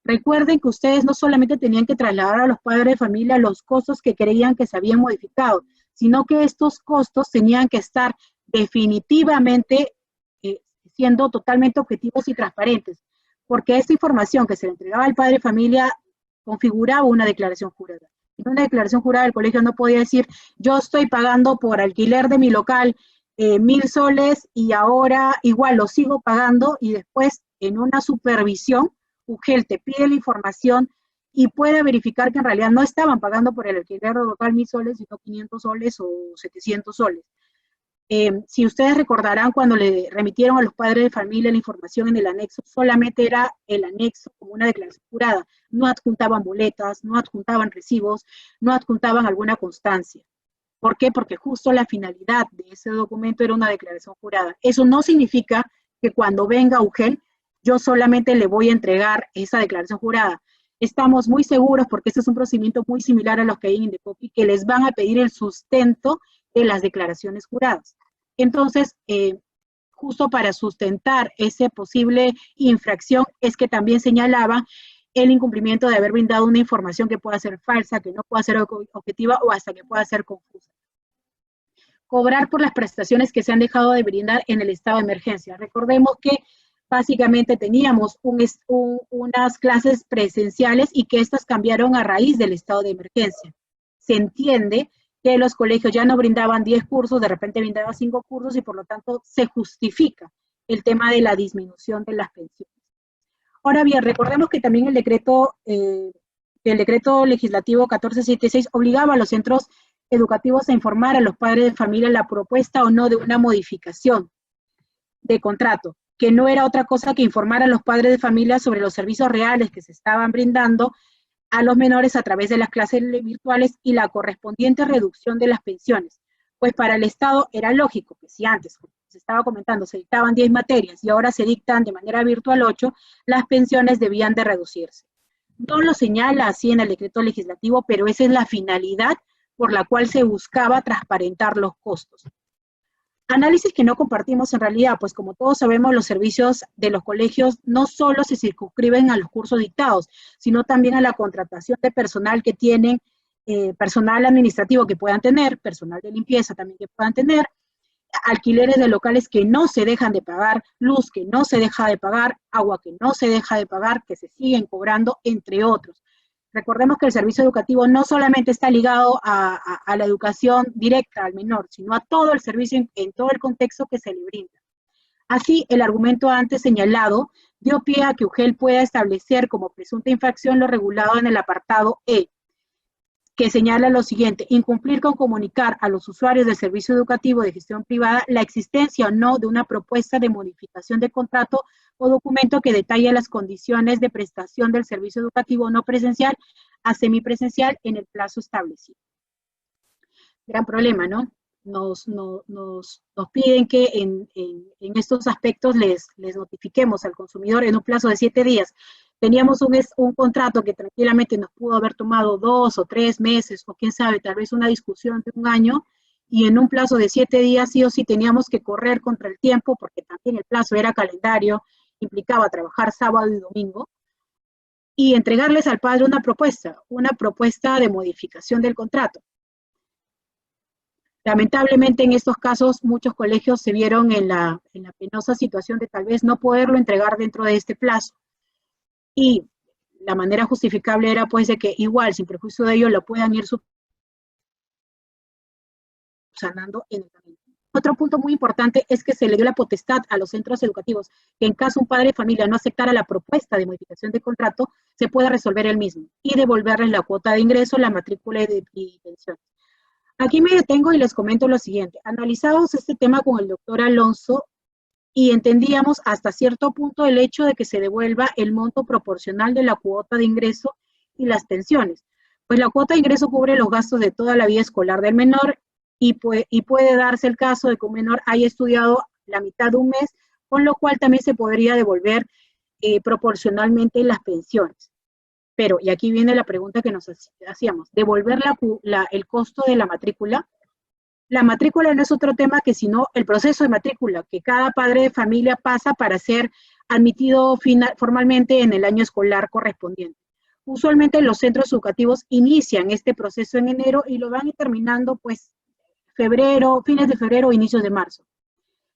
Recuerden que ustedes no solamente tenían que trasladar a los padres de familia los costos que creían que se habían modificado, sino que estos costos tenían que estar definitivamente siendo totalmente objetivos y transparentes, porque esta información que se le entregaba al padre de familia configuraba una declaración jurada. En una declaración jurada el colegio no podía decir, yo estoy pagando por alquiler de mi local 1.000 soles y ahora igual lo sigo pagando, y después en una supervisión UGEL te pide la información y puede verificar que en realidad no estaban pagando por el alquiler del local 1.000 soles, sino 500 soles o 700 soles. Si ustedes recordarán, cuando le remitieron a los padres de familia la información en el anexo, solamente era el anexo como una declaración jurada. No adjuntaban boletas, no adjuntaban recibos, no adjuntaban alguna constancia. ¿Por qué? Porque justo la finalidad de ese documento era una declaración jurada. Eso no significa que cuando venga UGEL, yo solamente le voy a entregar esa declaración jurada. Estamos muy seguros, porque este es un procedimiento muy similar a los que hay en Indecopi, que les van a pedir el sustento de las declaraciones juradas. Entonces, justo para sustentar esa posible infracción, es que también señalaba el incumplimiento de haber brindado una información que pueda ser falsa, que no pueda ser objetiva o hasta que pueda ser confusa. Cobrar por las prestaciones que se han dejado de brindar en el estado de emergencia. Recordemos que básicamente teníamos unas clases presenciales y que estas cambiaron a raíz del estado de emergencia. Se entiende que los colegios ya no brindaban 10 cursos, de repente brindaban 5 cursos, y por lo tanto se justifica el tema de la disminución de las pensiones. Ahora bien, recordemos que también el decreto legislativo 1476 obligaba a los centros educativos a informar a los padres de familia la propuesta o no de una modificación de contrato, que no era otra cosa que informar a los padres de familia sobre los servicios reales que se estaban brindando a los menores a través de las clases virtuales y la correspondiente reducción de las pensiones. Pues para el Estado era lógico que si antes, como se estaba comentando, se dictaban 10 materias y ahora se dictan de manera virtual 8, las pensiones debían de reducirse. No lo señala así en el decreto legislativo, pero esa es la finalidad por la cual se buscaba transparentar los costos. Análisis que no compartimos en realidad, pues como todos sabemos, los servicios de los colegios no solo se circunscriben a los cursos dictados, sino también a la contratación de personal que tienen, personal administrativo que puedan tener, personal de limpieza también que puedan tener, alquileres de locales que no se dejan de pagar, luz que no se deja de pagar, agua que no se deja de pagar, que se siguen cobrando, entre otros. Recordemos que el servicio educativo no solamente está ligado a la educación directa al menor, sino a todo el servicio en todo el contexto que se le brinda. Así, el argumento antes señalado dio pie a que UGEL pueda establecer como presunta infracción lo regulado en el apartado E, que señala lo siguiente: incumplir con comunicar a los usuarios del servicio educativo de gestión privada la existencia o no de una propuesta de modificación de contrato o documento que detalle las condiciones de prestación del servicio educativo no presencial a semipresencial en el plazo establecido. Gran problema, ¿no? Nos piden que en estos aspectos les notifiquemos al consumidor en un plazo de 7 días. Teníamos un contrato que tranquilamente nos pudo haber tomado 2 o 3 meses, o quién sabe, tal vez una discusión de 1 año, y en un plazo de 7 días sí o sí teníamos que correr contra el tiempo, porque también el plazo era calendario, implicaba trabajar sábado y domingo, y entregarles al padre una propuesta de modificación del contrato. Lamentablemente en estos casos muchos colegios se vieron en la penosa situación de tal vez no poderlo entregar dentro de este plazo. Y la manera justificable era pues de que igual, sin perjuicio de ello, lo puedan ir subsanando en el camino. Otro punto muy importante es que se le dio la potestad a los centros educativos que en caso un padre de familia no aceptara la propuesta de modificación de contrato, se pueda resolver el mismo y devolverles la cuota de ingreso, la matrícula y pensiones. Aquí me detengo y les comento lo siguiente. Analizamos este tema con el doctor Alonso y entendíamos hasta cierto punto el hecho de que se devuelva el monto proporcional de la cuota de ingreso y las pensiones. Pues la cuota de ingreso cubre los gastos de toda la vida escolar del menor y puede darse el caso de que un menor haya estudiado la mitad de un mes, con lo cual también se podría devolver proporcionalmente las pensiones. Pero, y aquí viene la pregunta que nos hacíamos, ¿devolver el costo de la matrícula? La matrícula no es otro tema que sino el proceso de matrícula que cada padre de familia pasa para ser admitido formalmente en el año escolar correspondiente. Usualmente los centros educativos inician este proceso en enero y lo van terminando pues febrero, fines de febrero o inicios de marzo.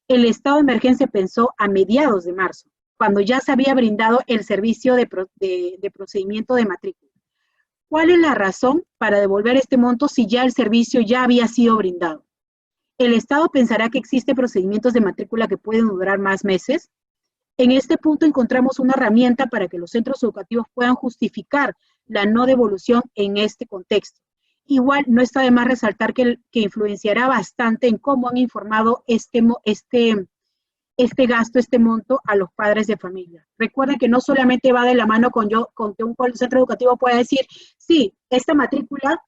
El estado de emergencia pensó a mediados de marzo, cuando ya se había brindado el servicio de procedimiento de matrícula. ¿Cuál es la razón para devolver este monto si ya el servicio ya había sido brindado? ¿El Estado pensará que existen procedimientos de matrícula que pueden durar más meses? En este punto encontramos una herramienta para que los centros educativos puedan justificar la no devolución en este contexto. Igual no está de más resaltar que influenciará bastante en cómo han informado este gasto, este monto a los padres de familia. Recuerden que no solamente va de la mano con que un centro educativo pueda decir, sí, esta matrícula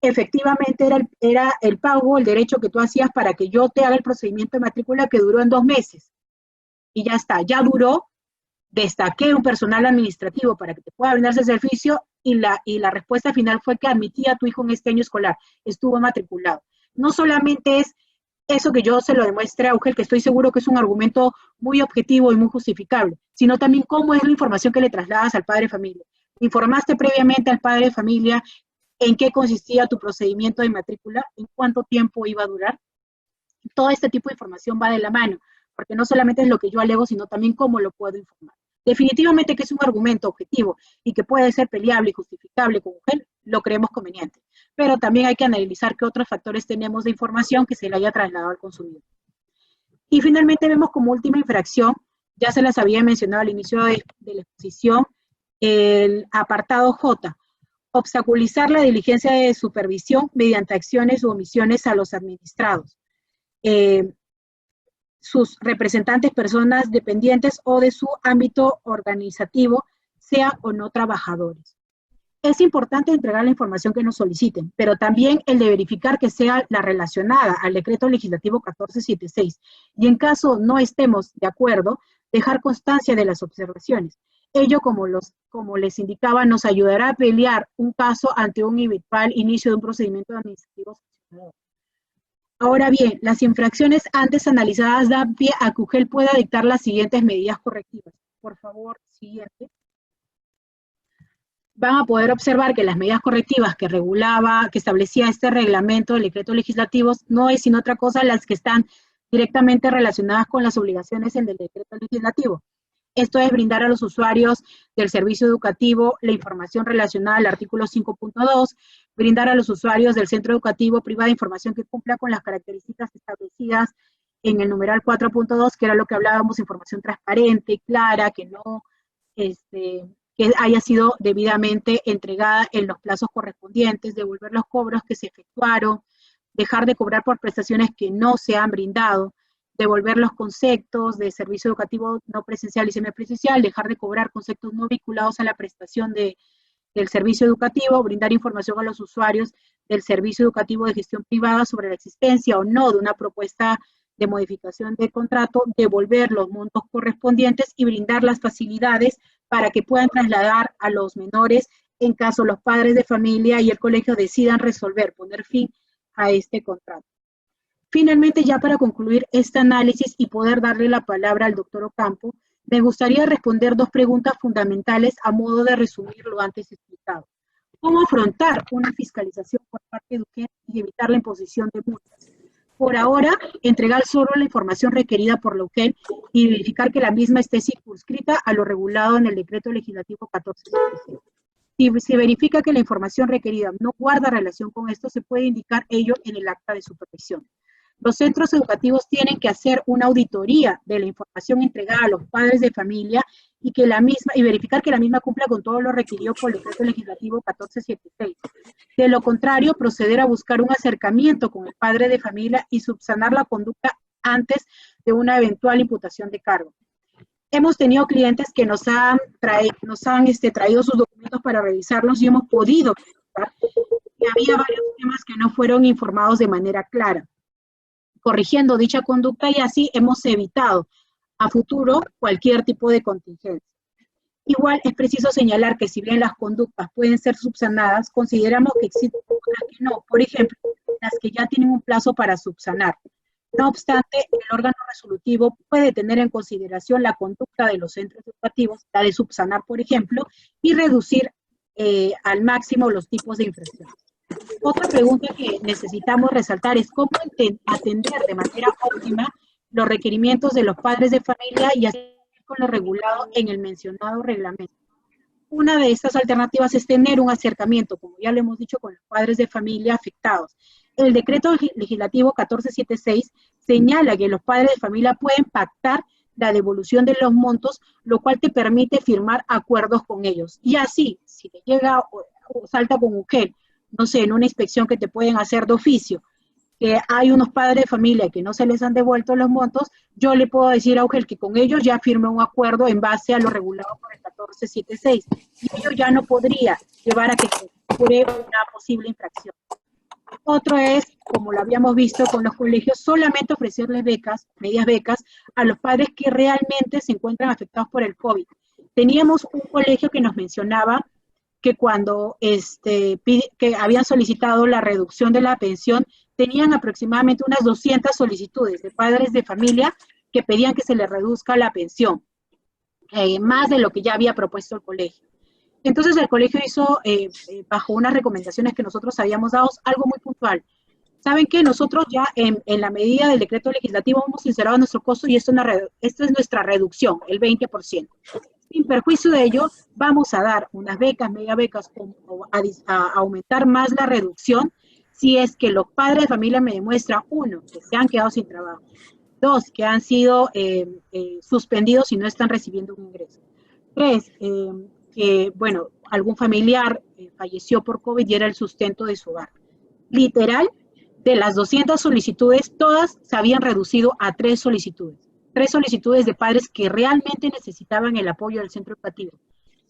efectivamente era el pago, el derecho que tú hacías para que yo te haga el procedimiento de matrícula que duró en 2 meses. Y ya está, ya duró, destaqué un personal administrativo para que te pueda brindar ese servicio y la respuesta final fue que admitía a tu hijo en este año escolar, estuvo matriculado. No solamente es eso que yo se lo demuestre a Ángel, que estoy seguro que es un argumento muy objetivo y muy justificable, sino también cómo es la información que le trasladas al padre de familia. Informaste previamente al padre de familia en qué consistía tu procedimiento de matrícula, en cuánto tiempo iba a durar. Todo este tipo de información va de la mano, porque no solamente es lo que yo alego, sino también cómo lo puedo informar. Definitivamente que es un argumento objetivo y que puede ser peleable y justificable con Ángel, lo creemos conveniente. Pero también hay que analizar qué otros factores tenemos de información que se le haya trasladado al consumidor. Y finalmente vemos como última infracción, ya se las había mencionado al inicio de la exposición, el apartado J, obstaculizar la diligencia de supervisión mediante acciones u omisiones a los administrados, sus representantes, personas dependientes o de su ámbito organizativo, sea o no trabajadores. Es importante entregar la información que nos soliciten, pero también el de verificar que sea la relacionada al decreto legislativo 1476 y en caso no estemos de acuerdo, dejar constancia de las observaciones. Ello, como les indicaba, nos ayudará a pelear un caso ante un eventual inicio de un procedimiento administrativo sancionador. Ahora bien, las infracciones antes analizadas dan pie a que UGEL pueda dictar las siguientes medidas correctivas. Por favor, siguiente. Van a poder observar que las medidas correctivas que establecía este reglamento del decreto legislativo no es sino otra cosa las que están directamente relacionadas con las obligaciones del decreto legislativo. Esto es brindar a los usuarios del servicio educativo la información relacionada al artículo 5.2, brindar a los usuarios del centro educativo privado información que cumpla con las características establecidas en el numeral 4.2, que era lo que hablábamos, información transparente, clara, que no, que haya sido debidamente entregada en los plazos correspondientes, devolver los cobros que se efectuaron, dejar de cobrar por prestaciones que no se han brindado, devolver los conceptos de servicio educativo no presencial y semipresencial, dejar de cobrar conceptos no vinculados a la prestación del servicio educativo, brindar información a los usuarios del servicio educativo de gestión privada sobre la existencia o no de una propuesta de modificación de contrato, devolver los montos correspondientes y brindar las facilidades para que puedan trasladar a los menores en caso los padres de familia y el colegio decidan resolver, poner fin a este contrato. Finalmente, ya para concluir este análisis y poder darle la palabra al doctor Ocampo, me gustaría responder 2 preguntas fundamentales a modo de resumir lo antes explicado. ¿Cómo afrontar una fiscalización por parte de UGEL y evitar la imposición de multas? Por ahora, entregar solo la información requerida por la UGEL y verificar que la misma esté circunscrita a lo regulado en el decreto legislativo 1476. Si se verifica que la información requerida no guarda relación con esto, se puede indicar ello en el acta de supervisión. Los centros educativos tienen que hacer una auditoría de la información entregada a los padres de familia y verificar que la misma cumpla con todo lo requerido por el Decreto Legislativo 1476. De lo contrario, proceder a buscar un acercamiento con el padre de familia y subsanar la conducta antes de una eventual imputación de cargo. Hemos tenido clientes que nos han traído sus documentos para revisarlos y hemos podido verificar que había varios temas que no fueron informados de manera clara, corrigiendo dicha conducta, y así hemos evitado a futuro cualquier tipo de contingencia. Igual es preciso señalar que si bien las conductas pueden ser subsanadas, consideramos que existen otras que no, por ejemplo, las que ya tienen un plazo para subsanar. No obstante, el órgano resolutivo puede tener en consideración la conducta de los centros educativos, la de subsanar, por ejemplo, y reducir al máximo los tipos de infracción. Otra pregunta que necesitamos resaltar es cómo atender de manera óptima los requerimientos de los padres de familia y así con lo regulado en el mencionado reglamento. Una de estas alternativas es tener un acercamiento, como ya lo hemos dicho, con los padres de familia afectados. El Decreto Legislativo 1476 señala que los padres de familia pueden pactar la devolución de los montos, lo cual te permite firmar acuerdos con ellos. Y así, si te llega o salta con UGEL, no sé, en una inspección que te pueden hacer de oficio, que hay unos padres de familia que no se les han devuelto los montos, yo le puedo decir a UGEL que con ellos ya firme un acuerdo en base a lo regulado por el 1476. Y ello ya no podría llevar a que se ocurra una posible infracción. Otro es, como lo habíamos visto con los colegios, solamente ofrecerles becas, medias becas, a los padres que realmente se encuentran afectados por el COVID. Teníamos un colegio que nos mencionaba que cuando que habían solicitado la reducción de la pensión, tenían aproximadamente unas 200 solicitudes de padres de familia que pedían que se les reduzca la pensión, más de lo que ya había propuesto el colegio. Entonces el colegio hizo, bajo unas recomendaciones que nosotros habíamos dado, algo muy puntual. ¿Saben qué? Nosotros ya en la medida del decreto legislativo hemos sincerado nuestro costo y esto es nuestra reducción, el 20%. Sin perjuicio de ello, vamos a dar unas becas, mega becas, a aumentar más la reducción si es que los padres de familia me demuestran, uno, que se han quedado sin trabajo, dos, que han sido suspendidos y no están recibiendo un ingreso, tres, que, bueno, algún familiar falleció por COVID y era el sustento de su hogar. Literal, de las 200 solicitudes, todas se habían reducido a 3 solicitudes. 3 solicitudes de padres que realmente necesitaban el apoyo del centro educativo.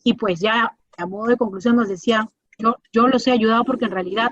Y pues ya, a modo de conclusión, nos decían, yo los he ayudado porque en realidad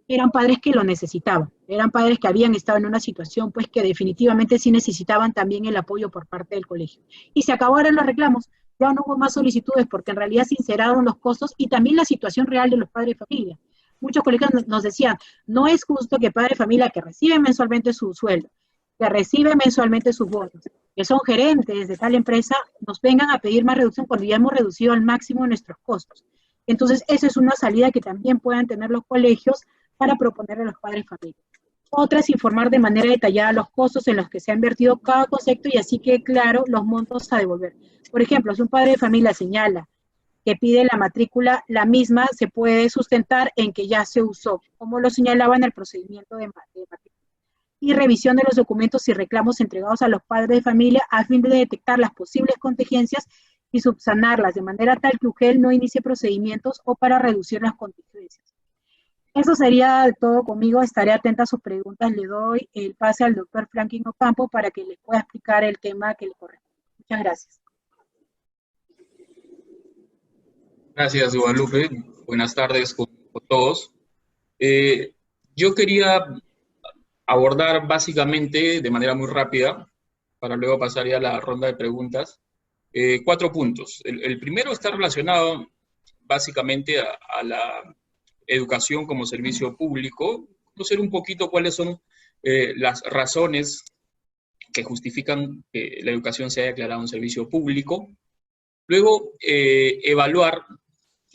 eran padres que lo necesitaban. Eran padres que habían estado en una situación pues que definitivamente sí necesitaban también el apoyo por parte del colegio. Y se acabaron los reclamos. Ya no hubo más solicitudes porque en realidad sinceraron los costos y también la situación real de los padres de familia. Muchos colegas nos decían, no es justo que padres de familia que reciben mensualmente su sueldo, que reciben mensualmente sus bonos, que son gerentes de tal empresa, nos vengan a pedir más reducción cuando ya hemos reducido al máximo nuestros costos. Entonces, esa es una salida que también puedan tener los colegios para proponerle a los padres de familia. Otra es informar de manera detallada los costos en los que se ha invertido cada concepto y así que claro los montos a devolver. Por ejemplo, si un padre de familia señala que pide la matrícula, la misma se puede sustentar en que ya se usó, como lo señalaba en el procedimiento de matrícula. Y revisión de los documentos y reclamos entregados a los padres de familia a fin de detectar las posibles contingencias y subsanarlas de manera tal que UGEL no inicie procedimientos o para reducir las contingencias. Eso sería todo conmigo, estaré atenta a sus preguntas. Le doy el pase al doctor Franklin Ocampo para que les pueda explicar el tema que le corresponde. Muchas gracias. Gracias, Guadalupe. Buenas tardes con todos. Yo quería abordar básicamente, de manera muy rápida, para luego pasar ya a la ronda de preguntas, 4 puntos. El primero está relacionado básicamente a la educación como servicio público, conocer un poquito cuáles son las razones que justifican que la educación se haya declarado un servicio público. Luego, evaluar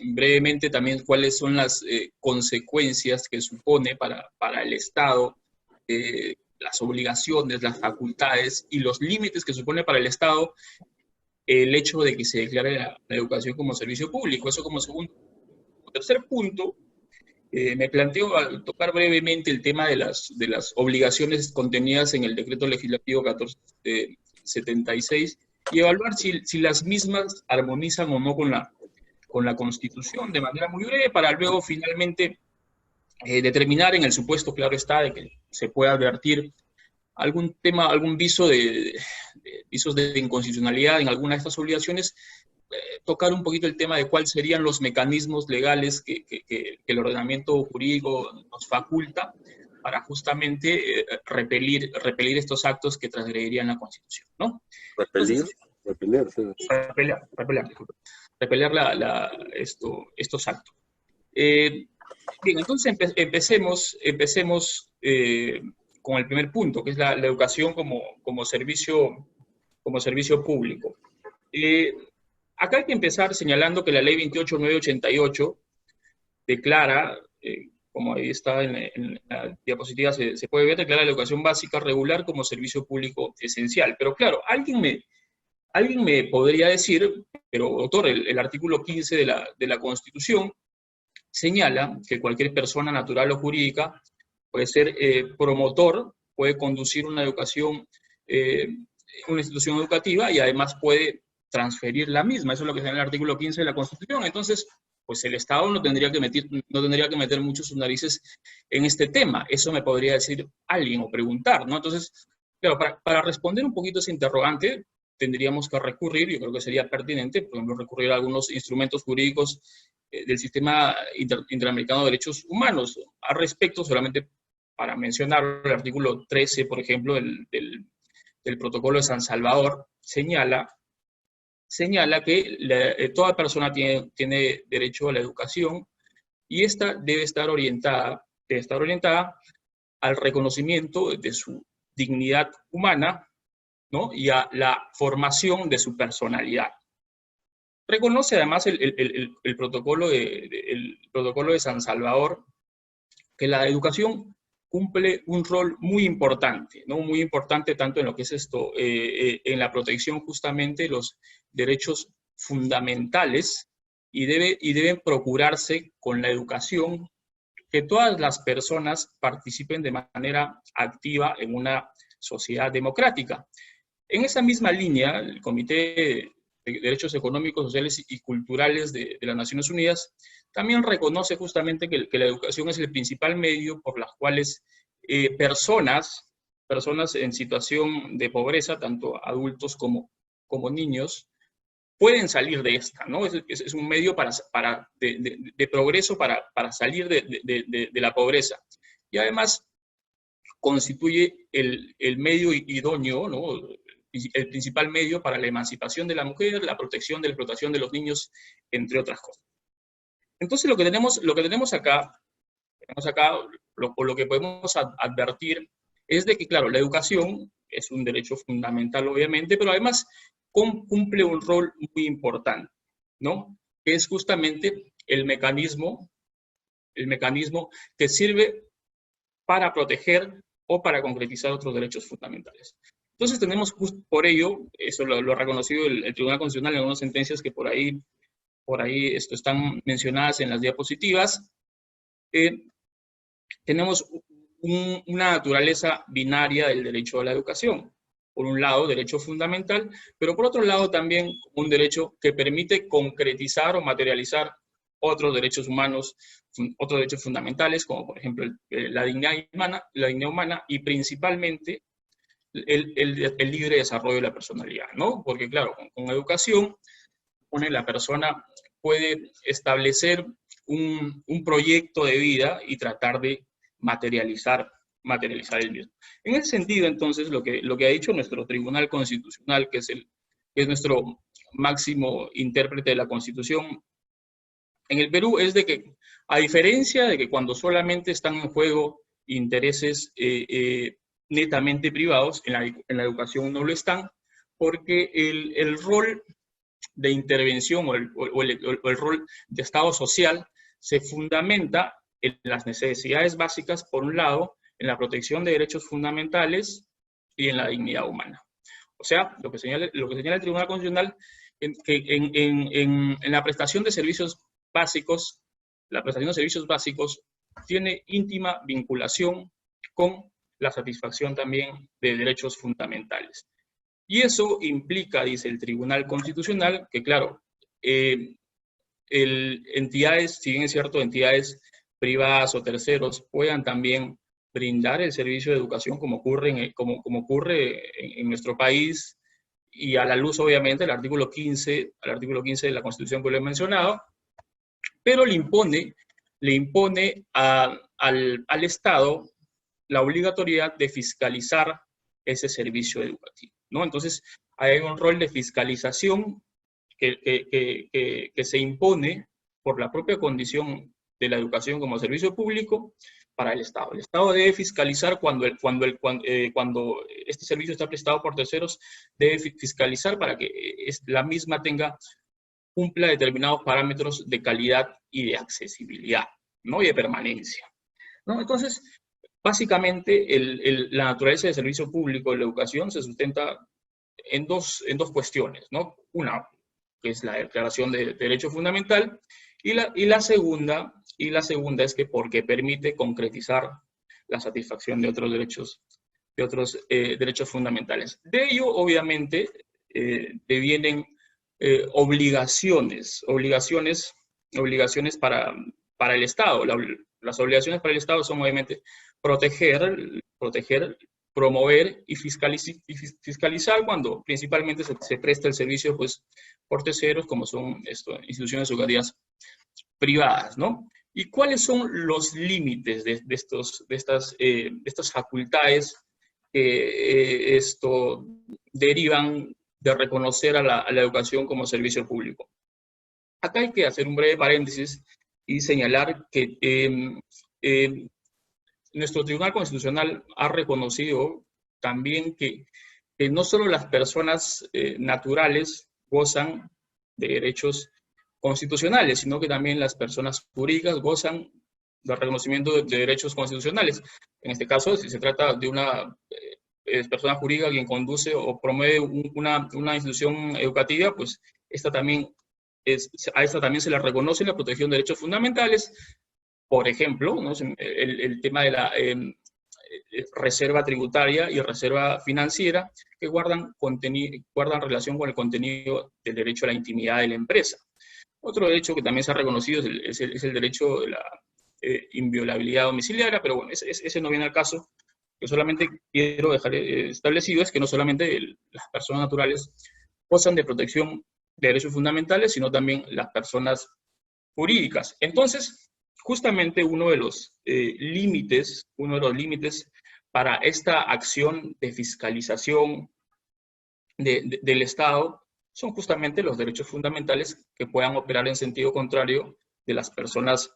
brevemente también cuáles son las consecuencias que supone para el Estado, las obligaciones, las facultades y los límites que supone para el Estado el hecho de que se declare la educación como servicio público. Eso como segundo. tercer punto, me planteo tocar brevemente el tema de las obligaciones contenidas en el Decreto Legislativo 1476 y evaluar si las mismas armonizan o no con la Constitución, de manera muy breve, para luego finalmente determinar, en el supuesto, claro está, de que se pueda advertir algún tema, algún visos de inconstitucionalidad en alguna de estas obligaciones, tocar un poquito el tema de cuáles serían los mecanismos legales que el ordenamiento jurídico nos faculta para justamente repelir estos actos que transgredirían la Constitución, ¿no? Repeler estos actos. Bien, entonces empecemos con el primer punto, que es la educación como servicio público. Acá hay que empezar señalando que la ley 28988 declara, como ahí está en la diapositiva, se puede ver, declara la educación básica regular como servicio público esencial. Pero claro, alguien me podría decir, pero doctor, el artículo 15 de la Constitución señala que cualquier persona natural o jurídica puede ser promotor, puede conducir una educación, una institución educativa y además puede transferir la misma. Eso es lo que señala el artículo 15 de la Constitución. Entonces, pues el Estado no tendría que meter mucho sus narices en este tema. Eso me podría decir alguien o preguntar, ¿no? Entonces, claro, para responder un poquito ese interrogante, tendríamos que recurrir, yo creo que sería pertinente, por ejemplo, recurrir a algunos instrumentos jurídicos del Sistema Interamericano de Derechos Humanos. Al respecto, solamente para mencionar, el artículo 13, por ejemplo, del Protocolo de San Salvador, señala que toda persona tiene derecho a la educación y esta debe estar orientada al reconocimiento de su dignidad humana, ¿no? Y a la formación de su personalidad. Reconoce además el protocolo de San Salvador que la educación cumple un rol muy importante, ¿no? Muy importante tanto en lo que es en la protección justamente de los derechos fundamentales y deben procurarse con la educación que todas las personas participen de manera activa en una sociedad democrática. En esa misma línea, el Comité de Derechos Económicos, Sociales y Culturales de las Naciones Unidas también reconoce justamente que la educación es el principal medio por las cuales personas en situación de pobreza, tanto adultos como niños, pueden salir de esta, ¿no? Es un medio de progreso para salir de la pobreza. Y además constituye el medio idóneo, ¿no? El principal medio para la emancipación de la mujer, la protección de la explotación de los niños, entre otras cosas. Entonces lo que tenemos acá, lo que podemos advertir es de que, claro, la educación es un derecho fundamental, obviamente, pero además cumple un rol muy importante, ¿no? Que es justamente el mecanismo que sirve para proteger o para concretizar otros derechos fundamentales. Entonces tenemos, por ello, eso lo ha reconocido el Tribunal Constitucional en algunas sentencias que por ahí están mencionadas en las diapositivas. Tenemos una naturaleza binaria del derecho a la educación. Por un lado, derecho fundamental, pero por otro lado también un derecho que permite concretizar o materializar otros derechos humanos, otros derechos fundamentales, como por ejemplo la dignidad humana y principalmente el libre desarrollo de la personalidad, ¿no? Porque claro, con educación, la persona puede establecer un proyecto de vida y tratar de materializar el mismo. En ese sentido, entonces, lo que ha dicho nuestro Tribunal Constitucional, que es nuestro máximo intérprete de la Constitución en el Perú, es de que, a diferencia de que cuando solamente están en juego intereses netamente privados, en la educación no lo están, porque el rol de intervención o el rol de Estado social se fundamenta en las necesidades básicas, por un lado, en la protección de derechos fundamentales y en la dignidad humana. O sea, lo que señala el Tribunal Constitucional, que en la prestación de servicios básicos, la prestación de servicios básicos tiene íntima vinculación con la satisfacción también de derechos fundamentales. Y eso implica, dice el Tribunal Constitucional, que claro, entidades, si bien es cierto, entidades privadas o terceros puedan también brindar el servicio de educación como ocurre en nuestro país, y a la luz, obviamente, al artículo 15 de la Constitución que lo he mencionado, pero le impone al Estado la obligatoriedad de fiscalizar ese servicio educativo, ¿no? Entonces, hay un rol de fiscalización que se impone por la propia condición de la educación como servicio público para el Estado. El Estado debe fiscalizar cuando este servicio está prestado por terceros, debe fiscalizar para que la misma cumpla determinados parámetros de calidad y de accesibilidad, ¿no? Y de permanencia, ¿no? Entonces, básicamente, la naturaleza del servicio público de la educación se sustenta en dos cuestiones, ¿no? Una, que es la Declaración de Derecho Fundamental, y la segunda es que porque permite concretizar la satisfacción de otros derechos fundamentales. De ello, obviamente, devienen obligaciones para el Estado. Las obligaciones para el Estado son, obviamente, proteger, promover y fiscalizar cuando principalmente se presta el servicio, pues, por terceros, como son instituciones educativas privadas, ¿no? ¿Y cuáles son los límites de estas facultades que derivan de reconocer a la educación como servicio público? Acá hay que hacer un breve paréntesis y señalar que nuestro Tribunal Constitucional ha reconocido también que no solo las personas naturales gozan de derechos constitucionales, sino que también las personas jurídicas gozan del reconocimiento de derechos constitucionales. En este caso, si se trata de una persona jurídica quien conduce o promueve una institución educativa, pues a esta también se le reconoce la protección de derechos fundamentales. Por ejemplo, ¿no? el tema de la reserva tributaria y reserva financiera, que guardan relación con el contenido del derecho a la intimidad de la empresa. Otro derecho que también se ha reconocido es el derecho de la inviolabilidad domiciliaria, pero bueno, ese no viene al caso. Lo que solamente quiero dejar establecido es que no solamente las personas naturales gozan de protección de derechos fundamentales, sino también las personas jurídicas. Entonces, justamente uno de los límites para esta acción de fiscalización del Estado son justamente los derechos fundamentales que puedan operar en sentido contrario de las personas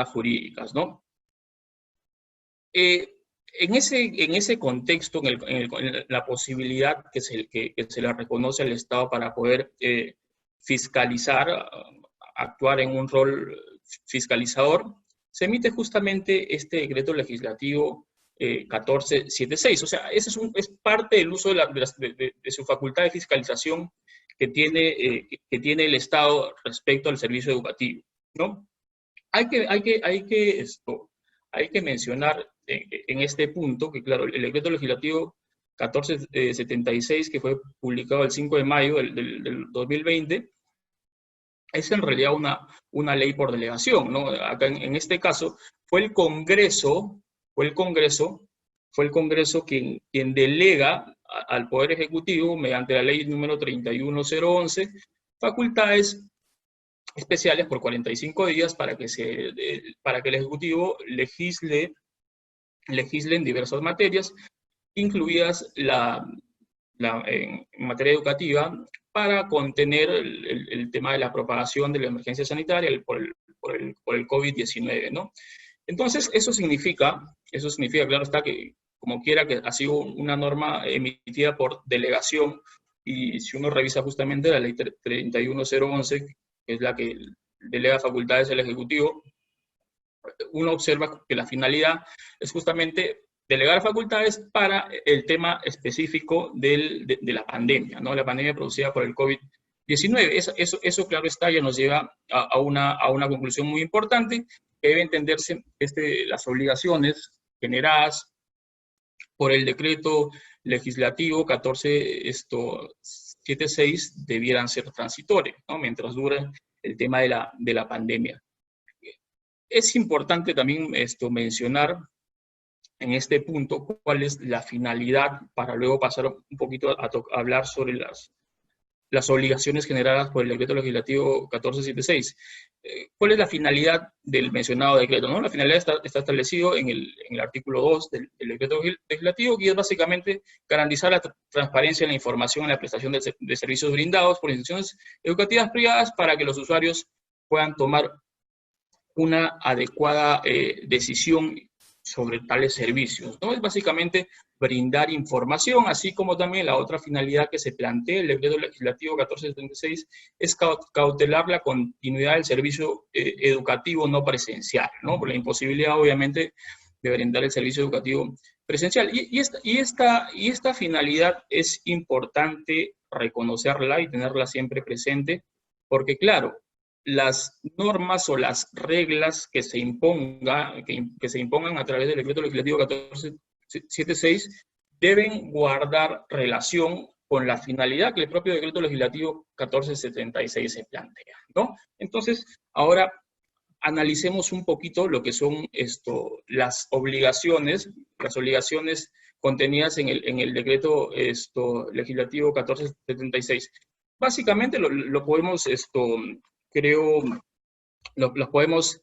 jurídicas, ¿no? En ese contexto, en la posibilidad que se le reconoce al Estado para poder fiscalizar, actuar en un rol fiscalizador, se emite justamente este decreto legislativo 1476. O sea, ese es parte del uso de su facultad de fiscalización que tiene el Estado respecto al servicio educativo, ¿no? Hay que mencionar en este punto que, claro, el decreto legislativo 1476, que fue publicado el 5 de mayo del 2020, es en realidad una ley por delegación, ¿no? Acá en este caso fue el Congreso quien delega al Poder Ejecutivo, mediante la ley número 31011, facultades especiales por 45 días para que el Ejecutivo legisle en diversas materias, incluidas en materia educativa, para contener el tema de la propagación de la emergencia sanitaria por el COVID-19, ¿no? Entonces, eso significa, claro está, que como quiera que ha sido una norma emitida por delegación, y si uno revisa justamente la ley 31011, que es la que delega facultades al Ejecutivo, uno observa que la finalidad es justamente delegar facultades para el tema específico de la pandemia, ¿no? La pandemia producida por el COVID-19. 19. Eso claro está, ya nos lleva a una conclusión muy importante, que debe entenderse las obligaciones generadas por el decreto legislativo 1476 debieran ser transitorias, ¿no? Mientras dura el tema de la pandemia. Es importante también mencionar en este punto cuál es la finalidad, para luego pasar un poquito a hablar sobre las obligaciones generadas por el decreto legislativo 1476. ¿Cuál es la finalidad del mencionado decreto, ¿no? La finalidad está establecido en el artículo 2 del decreto legislativo, que es básicamente garantizar la transparencia en la información en la prestación de servicios brindados por instituciones educativas privadas para que los usuarios puedan tomar una adecuada decisión sobre tales servicios, ¿no? Es básicamente brindar información, así como también la otra finalidad que se plantea el decreto legislativo 1476 es cautelar la continuidad del servicio educativo no presencial, ¿no? Por la imposibilidad, obviamente, de brindar el servicio educativo presencial. Y esta finalidad es importante reconocerla y tenerla siempre presente, porque claro, las normas o las reglas que se impongan a través del decreto legislativo 1476 deben guardar relación con la finalidad que el propio decreto legislativo 1476 se plantea, ¿no? Entonces, ahora analicemos un poquito lo que son las obligaciones contenidas en el decreto legislativo 1476. Básicamente lo podemos creo, los podemos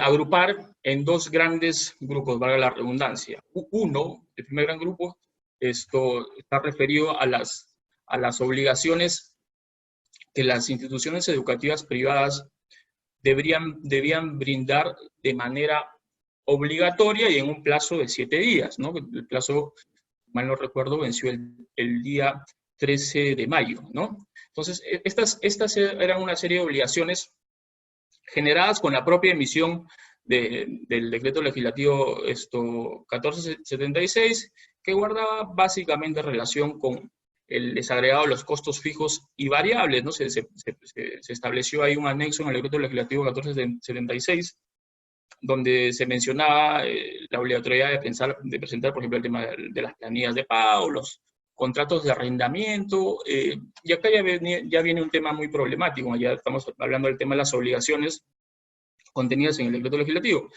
agrupar en dos grandes grupos, valga la redundancia. Uno, el primer gran grupo, está referido a las obligaciones que las instituciones educativas privadas debían brindar de manera obligatoria y en un plazo de 7 días, ¿no? El plazo, mal no recuerdo, venció el día 13 de mayo, ¿no? Entonces, estas eran una serie de obligaciones generadas con la propia emisión del decreto legislativo 1476, que guardaba básicamente relación con el desagregado de los costos fijos y variables, ¿no? Se estableció ahí un anexo en el decreto legislativo 1476, donde se mencionaba la obligatoriedad de presentar, por ejemplo, el tema de las planillas de pago, los contratos de arrendamiento, y acá ya viene un tema muy problemático, ya estamos hablando del tema de las obligaciones contenidas en el decreto legislativo.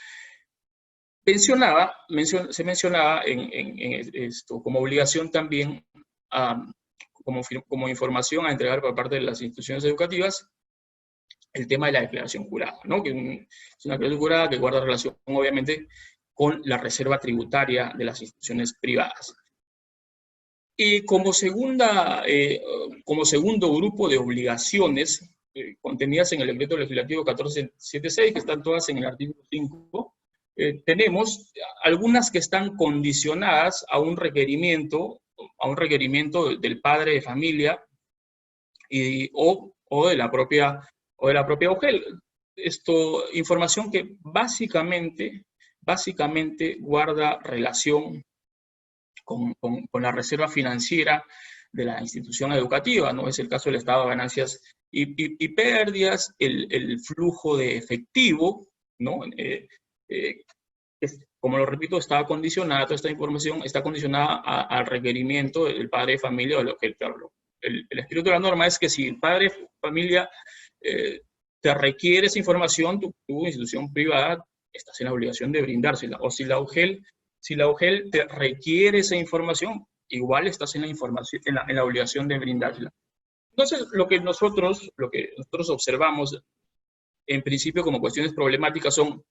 Se mencionaba como obligación también, como información a entregar por parte de las instituciones educativas, el tema de la declaración jurada, ¿no? Que es una declaración jurada que guarda relación, obviamente, con la reserva tributaria de las instituciones privadas. Y como segundo grupo de obligaciones contenidas en el decreto legislativo 1476, que están todas en el artículo 5, tenemos algunas que están condicionadas a un requerimiento del padre de familia o de la propia UGEL. Información que básicamente guarda relación con la reserva financiera de la institución educativa, ¿no? Es el caso del estado de ganancias y pérdidas, el flujo de efectivo, ¿no? Como lo repito, toda esta información está condicionada al requerimiento del padre de familia o lo que el espíritu de la norma es que si el padre de familia te requiere esa información, tu institución privada estás en la obligación de brindársela, o si la UGEL te requiere esa información, igual estás en la obligación de brindársela. Entonces, lo que nosotros observamos, en principio, como cuestiones problemáticas son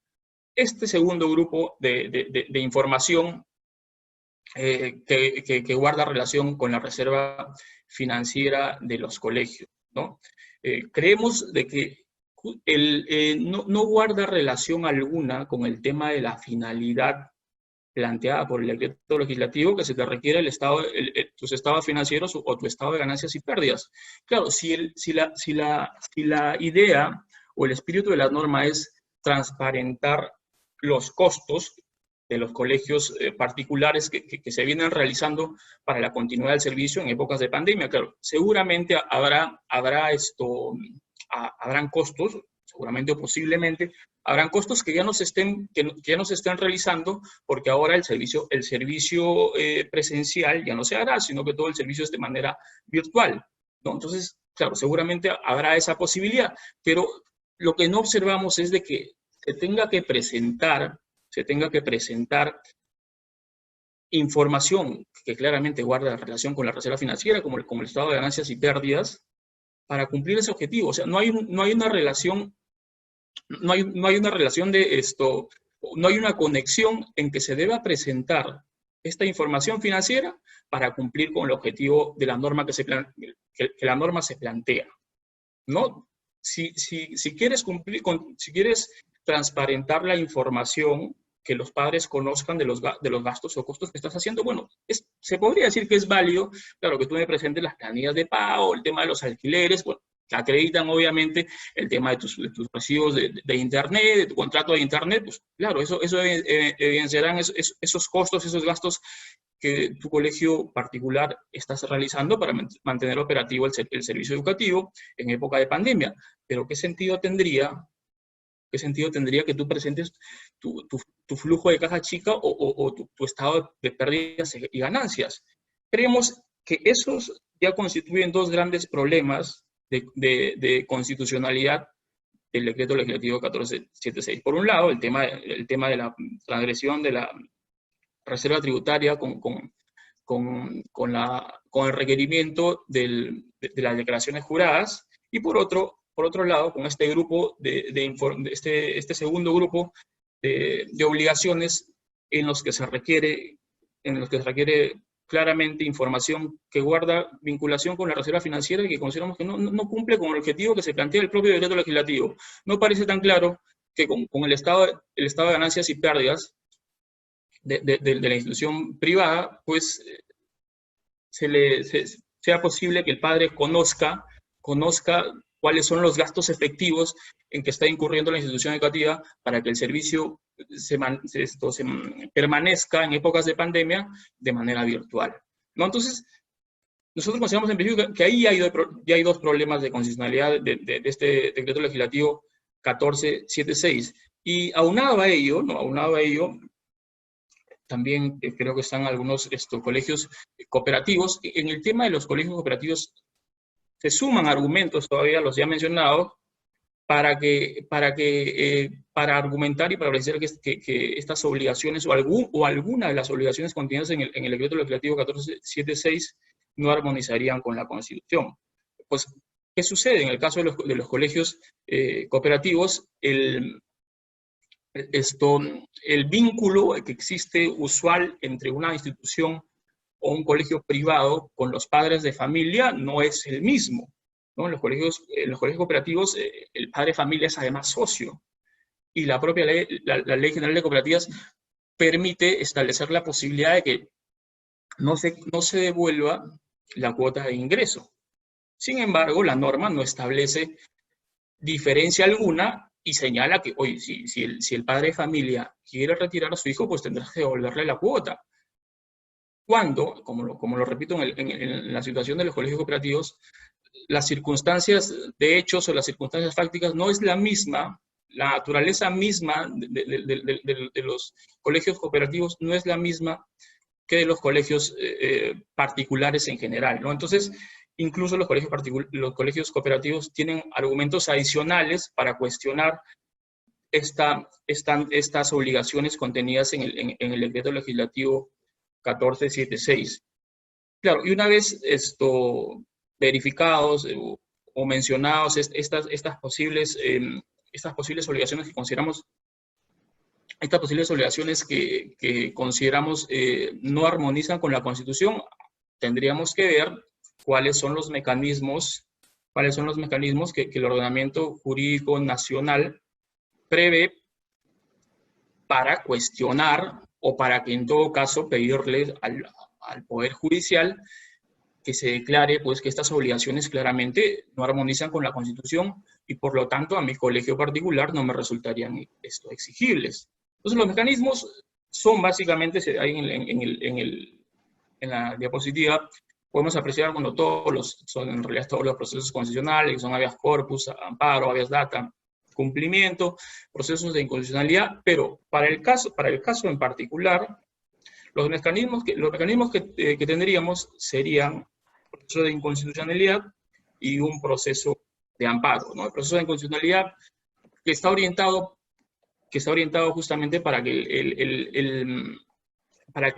este segundo grupo de información que guarda relación con la reserva financiera de los colegios, ¿no? Creemos de que no guarda relación alguna con el tema de la finalidad planteada por el decreto legislativo, que se te requiere tus estados financieros o tu estado de ganancias y pérdidas. Claro, si la idea o el espíritu de la norma es transparentar los costos, los colegios particulares que se vienen realizando para la continuidad del servicio en épocas de pandemia. Claro, seguramente habrán costos, seguramente o posiblemente, habrán costos que ya no se estén realizando, porque ahora el servicio presencial ya no se hará, sino que todo el servicio es de manera virtual, ¿no? Entonces, claro, seguramente habrá esa posibilidad, pero lo que no observamos es de que se tenga que presentar información que claramente guarda relación con la reserva financiera, como el estado de ganancias y pérdidas, para cumplir ese objetivo. O sea, no hay una relación de esto, no hay una conexión en que se deba presentar esta información financiera para cumplir con el objetivo de la norma que la norma se plantea, ¿no? Si quieres si quieres transparentar la información, que los padres conozcan de los gastos o costos que estás haciendo, bueno, se podría decir que es válido, claro, que tú me presentes las planillas de pago, el tema de los alquileres, bueno, que acreditan obviamente el tema de tus recibos de internet, de tu contrato de internet, pues claro, eso evidenciarán esos costos, esos gastos que tu colegio particular estás realizando para mantener operativo el servicio educativo en época de pandemia. Pero ¿qué sentido tendría que tú presentes tu flujo de caja chica o tu estado de pérdidas y ganancias? Creemos que esos ya constituyen dos grandes problemas de constitucionalidad del decreto legislativo 1476. Por un lado, el tema de la transgresión de la reserva tributaria con el requerimiento de las declaraciones juradas, y por otro lado, con este grupo este segundo grupo de obligaciones en los que se requiere claramente información que guarda vinculación con la reserva financiera y que consideramos que no cumple con el objetivo que se plantea el propio decreto legislativo. No parece tan claro que con el estado de ganancias y pérdidas de la institución privada, pues sea posible que el padre conozca cuáles son los gastos efectivos en que está incurriendo la institución educativa para que el servicio permanezca en épocas de pandemia de manera virtual, ¿no? Entonces, nosotros consideramos en principio que ahí ya hay dos problemas de constitucionalidad de este decreto legislativo 1476. Y aunado a ello, también creo que están algunos colegios cooperativos. En el tema de los colegios cooperativos se suman argumentos todavía, los ya mencionados, para argumentar y para decir que estas obligaciones o alguna de las obligaciones contenidas en el decreto legislativo 1476 no armonizarían con la Constitución. Pues, ¿qué sucede? En el caso de los colegios cooperativos, el vínculo que existe usual entre una institución o un colegio privado con los padres de familia no es el mismo, ¿no? En los colegios cooperativos, el padre de familia es además socio, y la propia ley, la Ley General de Cooperativas, permite establecer la posibilidad de que no se devuelva la cuota de ingreso. Sin embargo, la norma no establece diferencia alguna y señala que, oye, si el padre de familia quiere retirar a su hijo, pues tendrá que devolverle la cuota. Cuando, como lo repito, en la situación de los colegios cooperativos, las circunstancias de hechos o las circunstancias fácticas no es la misma, la naturaleza misma de los colegios cooperativos no es la misma que de los colegios particulares en general, ¿no? Entonces, incluso los colegios cooperativos tienen argumentos adicionales para cuestionar estas obligaciones contenidas en el decreto legislativo 1476. Claro, y una vez verificados o mencionados estas posibles obligaciones que consideramos, que consideramos no armonizan con la Constitución, tendríamos que ver cuáles son los mecanismos que el ordenamiento jurídico nacional prevé para cuestionar o para que en todo caso pedirle al Poder Judicial que se declare pues que estas obligaciones claramente no armonizan con la Constitución y por lo tanto a mi colegio particular no me resultarían exigibles. Entonces los mecanismos son básicamente, ahí en la diapositiva, podemos apreciar, bueno, son en realidad todos los procesos constitucionales, que son habeas corpus, amparo, habeas data, cumplimiento, procesos de inconstitucionalidad, pero para el caso en particular, los mecanismos que tendríamos serían un proceso de inconstitucionalidad y un proceso de amparo, ¿no? El proceso de inconstitucionalidad que está orientado justamente para que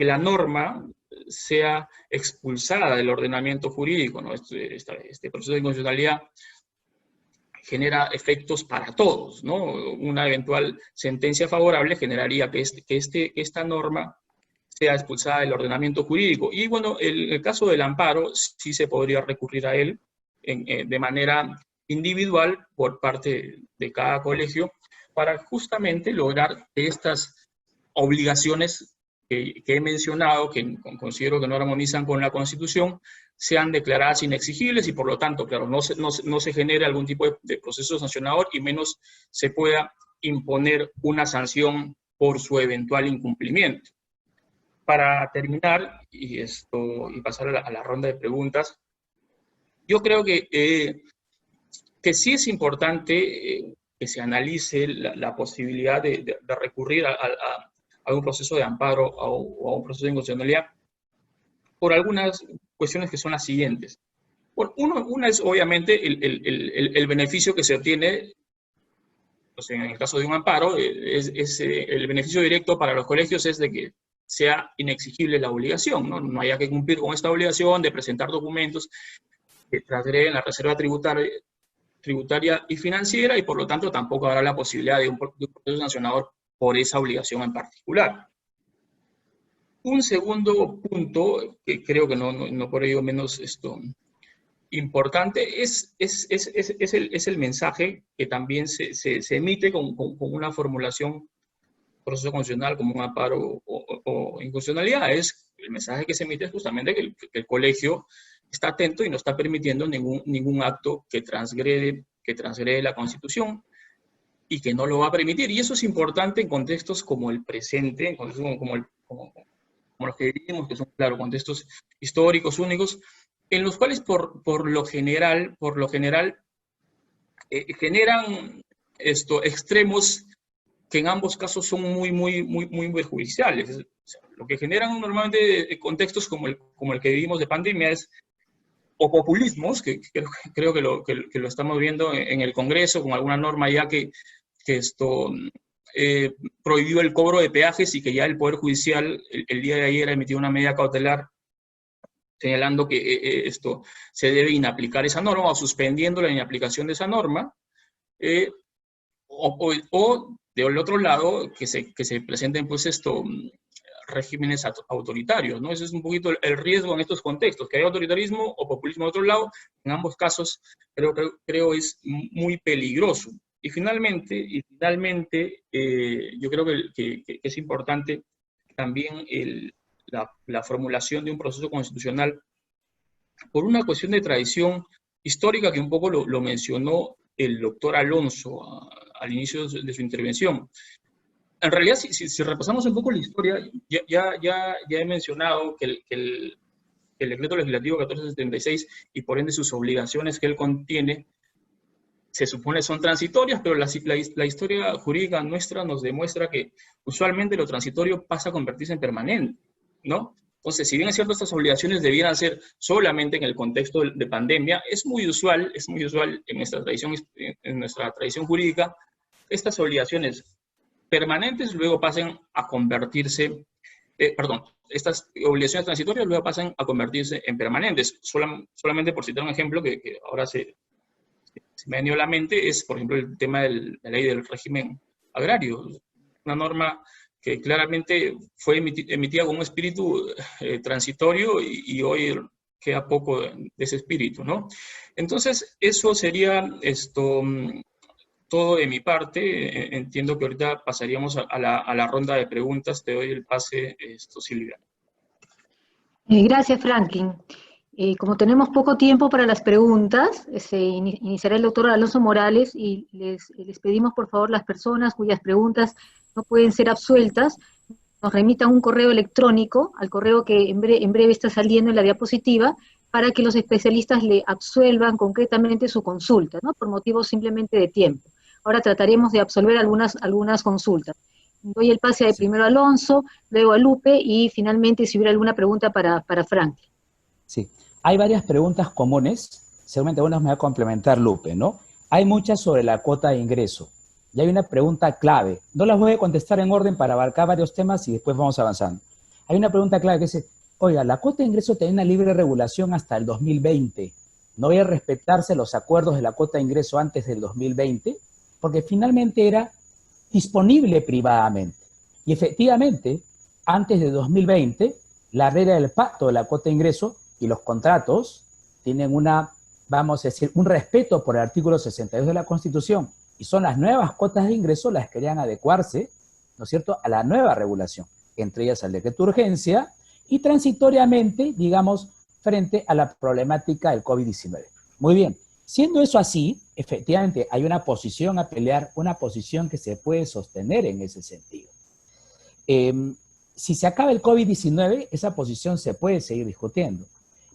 la norma sea expulsada del ordenamiento jurídico, ¿no? Este proceso de inconstitucionalidad genera efectos para todos, ¿no? Una eventual sentencia favorable generaría que esta norma sea expulsada del ordenamiento jurídico. Y bueno, el caso del amparo sí se podría recurrir a él de manera individual por parte de cada colegio para justamente lograr que estas obligaciones que he mencionado, que considero que no armonizan con la Constitución, sean declaradas inexigibles y por lo tanto, claro, no se genere algún tipo de proceso sancionador y menos se pueda imponer una sanción por su eventual incumplimiento. Para terminar y pasar a la ronda de preguntas, yo creo que sí es importante que se analice la posibilidad de recurrir a un proceso de amparo o a un proceso de inconstitucionalidad por algunas cuestiones que son las siguientes. Una es obviamente el beneficio que se obtiene, pues en el caso de un amparo, el beneficio directo para los colegios es de que sea inexigible la obligación, ¿no? No haya que cumplir con esta obligación de presentar documentos que transgreden la reserva tributaria y financiera, y por lo tanto tampoco habrá la posibilidad de un proceso sancionador por esa obligación en particular. Un segundo punto, que creo que no por ello menos importante, es el mensaje que también se emite con una formulación proceso constitucional como un amparo o inconstitucionalidad. El mensaje que se emite es justamente que el colegio está atento y no está permitiendo ningún acto que transgrede la Constitución y que no lo va a permitir. Y eso es importante en contextos como el presente, en contextos como los que vivimos, que son, claro, contextos históricos únicos, en los cuales por lo general generan extremos que en ambos casos son muy perjudiciales. O sea, lo que generan normalmente contextos como el que vivimos de pandemia es o populismos, que creo que lo estamos viendo en el Congreso, con alguna norma ya que prohibió el cobro de peajes y que ya el Poder Judicial el día de ayer ha emitido una medida cautelar señalando que se debe inaplicar esa norma o suspendiendo la inaplicación de esa norma, o del otro lado, que se presenten pues regímenes autoritarios, ¿no? Ese es un poquito el riesgo en estos contextos, que hay autoritarismo o populismo de otro lado. En ambos casos creo es muy peligroso. Y finalmente yo creo que es importante también la formulación de un proceso constitucional por una cuestión de tradición histórica que un poco lo mencionó el doctor Alonso al inicio de su intervención. En realidad, si repasamos un poco la historia, ya he mencionado que el decreto legislativo 1476 y por ende sus obligaciones que él contiene, se supone son transitorias, pero la historia jurídica nuestra nos demuestra que usualmente lo transitorio pasa a convertirse en permanente, ¿no? Entonces, si bien es cierto, estas obligaciones debieran ser solamente en el contexto de pandemia, es muy usual en nuestra tradición jurídica, estas obligaciones permanentes luego pasen a convertirse, estas obligaciones transitorias luego pasan a convertirse en permanentes. Solamente por citar un ejemplo que ahora se me ha venido a la mente, es por ejemplo el tema de la ley del régimen agrario, una norma que claramente fue emitida con un espíritu transitorio y hoy queda poco de ese espíritu, ¿no? Entonces, eso sería todo de mi parte. Entiendo que ahorita pasaríamos a la ronda de preguntas. Te doy el pase, Silvia. Gracias, Franklin. Como tenemos poco tiempo para las preguntas, iniciará el doctor Alonso Morales y les pedimos por favor las personas cuyas preguntas no pueden ser absueltas, nos remitan un correo electrónico, al correo que en breve está saliendo en la diapositiva, para que los especialistas le absuelvan concretamente su consulta, ¿no? Por motivos simplemente de tiempo. Ahora trataremos de absolver algunas consultas. Doy el pase de primero a Alonso, luego a Lupe, y finalmente si hubiera alguna pregunta para Franklin. Sí, hay varias preguntas comunes, seguramente algunas me va a complementar Lupe, ¿no? Hay muchas sobre la cuota de ingreso, y hay una pregunta clave. No las voy a contestar en orden para abarcar varios temas y después vamos avanzando. Hay una pregunta clave que dice, oiga, la cuota de ingreso tenía una libre regulación hasta el 2020. ¿No voy a respetarse los acuerdos de la cuota de ingreso antes del 2020? Porque finalmente era disponible privadamente. Y efectivamente, antes de 2020, la regla del pacto de la cuota de ingreso y los contratos tienen vamos a decir, un respeto por el artículo 62 de la Constitución, y son las nuevas cuotas de ingreso las que querían adecuarse, ¿no es cierto?, a la nueva regulación, entre ellas al decreto de urgencia, y transitoriamente, digamos, frente a la problemática del COVID-19. Muy bien, siendo eso así, efectivamente hay una posición a pelear, una posición que se puede sostener en ese sentido. Si se acaba el COVID-19, esa posición se puede seguir discutiendo.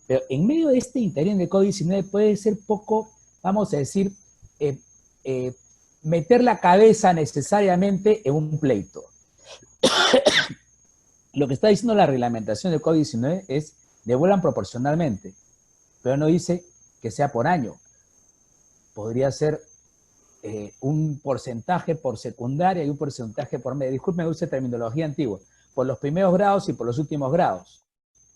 Pero en medio de este interín de COVID-19 puede ser poco, vamos a decir, meter la cabeza necesariamente en un pleito. Lo que está diciendo la reglamentación del COVID-19 es devuelvan proporcionalmente, pero no dice que sea por año. Podría ser un porcentaje por secundaria y un porcentaje por medio. Disculpen, use terminología antigua. Por los primeros grados y por los últimos grados.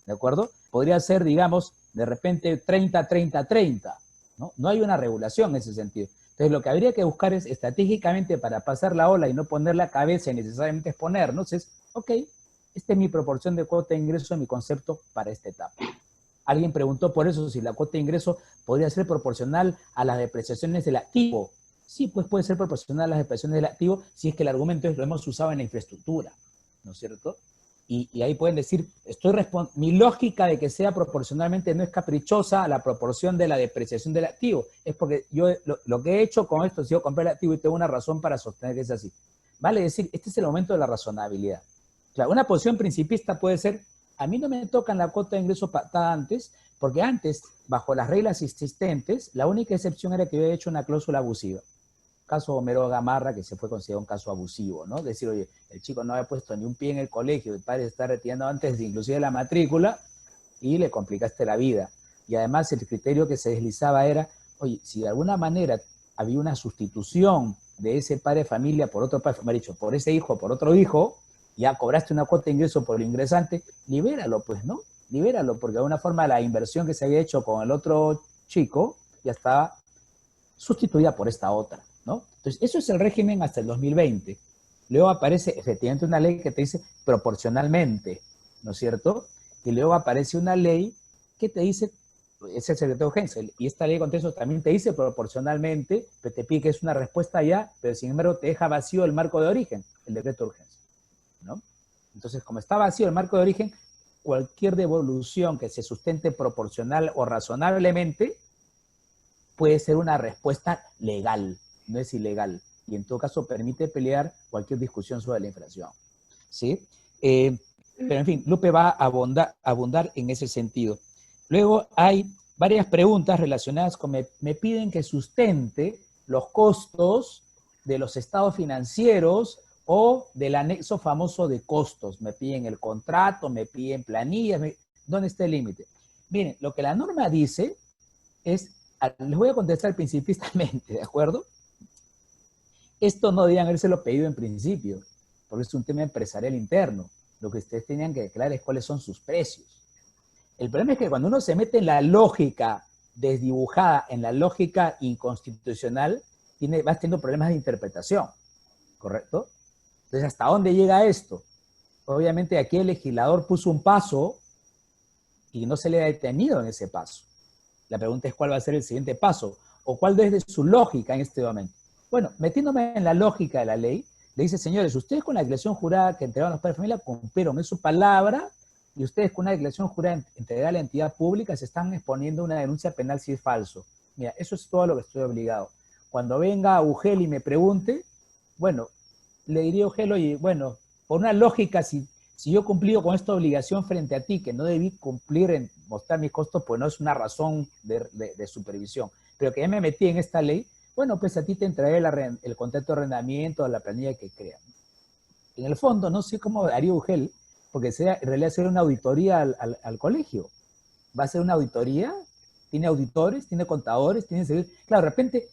¿De acuerdo? Podría ser, digamos, de repente 30, 30, 30. ¿No? No hay una regulación en ese sentido. Entonces, lo que habría que buscar es estratégicamente para pasar la ola y no poner la cabeza y necesariamente exponernos es, ok, esta es mi proporción de cuota de ingreso, mi concepto para esta etapa. Alguien preguntó por eso si la cuota de ingreso podría ser proporcional a las depreciaciones del activo. Sí, pues puede ser proporcional a las depreciaciones del activo si es que el argumento es lo hemos usado en la infraestructura, ¿no es cierto? Y ahí pueden decir, mi lógica de que sea proporcionalmente no es caprichosa a la proporción de la depreciación del activo, es porque yo lo que he hecho con esto ha sido comprar el activo y tengo una razón para sostener que es así. Vale decir, este es el momento de la razonabilidad. Claro, una posición principista puede ser, a mí no me tocan la cuota de ingreso pactada antes, porque antes, bajo las reglas existentes, la única excepción era que yo había hecho una cláusula abusiva. Caso Homero Gamarra, que se fue considerado un caso abusivo, ¿no? Decir, oye, el chico no había puesto ni un pie en el colegio, el padre se está retirando antes de inclusive la matrícula, y le complicaste la vida. Y además el criterio que se deslizaba era, oye, si de alguna manera había una sustitución de ese padre de familia por otro padre, me ha dicho, por ese hijo, por otro hijo, ya cobraste una cuota de ingreso por el ingresante, libéralo, pues, ¿no? Libéralo, porque de alguna forma la inversión que se había hecho con el otro chico ya estaba sustituida por esta otra, ¿no? Entonces, eso es el régimen hasta el 2020. Luego aparece efectivamente una ley que te dice proporcionalmente, ¿no es cierto? Y luego aparece una ley que te dice, es el secreto de urgencia, y esta ley de contexto también te dice proporcionalmente, pero te pide que es una respuesta ya, pero sin embargo te deja vacío el marco de origen, el decreto de urgencia, ¿no? Entonces, como está vacío el marco de origen, cualquier devolución que se sustente proporcional o razonablemente puede ser una respuesta legal, no es ilegal, y en todo caso permite pelear cualquier discusión sobre la inflación, ¿sí? Pero en fin, Lupe va a abundar en ese sentido. Luego hay varias preguntas relacionadas con, me piden que sustente los costos de los estados financieros o del anexo famoso de costos. Me piden el contrato, me piden planillas, ¿dónde está el límite? Miren, lo que la norma dice es, les voy a contestar principistamente, ¿de acuerdo? Esto no debían habérselo pedido en principio, porque es un tema empresarial interno. Lo que ustedes tenían que declarar es cuáles son sus precios. El problema es que cuando uno se mete en la lógica desdibujada, en la lógica inconstitucional, vas teniendo problemas de interpretación, ¿correcto? Entonces, ¿hasta dónde llega esto? Obviamente aquí el legislador puso un paso y no se le ha detenido en ese paso. La pregunta es cuál va a ser el siguiente paso, o cuál es su lógica en este momento. Bueno, metiéndome en la lógica de la ley, le dice, señores, ustedes con la declaración jurada que entregaron los padres de familia cumplieron en su palabra, y ustedes con una declaración jurada entregada a la entidad pública se están exponiendo una denuncia penal si es falso. Mira, eso es todo lo que estoy obligado. Cuando venga Ugel y me pregunte, bueno, le diría a Ugel, oye, bueno, por una lógica, si si yo he cumplido con esta obligación frente a ti, que no debí cumplir en mostrar mis costos, pues no es una razón de supervisión. Pero que ya me metí en esta ley, bueno, pues a ti te entregué el contrato de arrendamiento, la planilla que crean. En el fondo, no sé cómo haría UGEL, porque en realidad será una auditoría al colegio. Va a ser una auditoría, tiene auditores, tiene contadores, tiene servicios. Claro, de repente,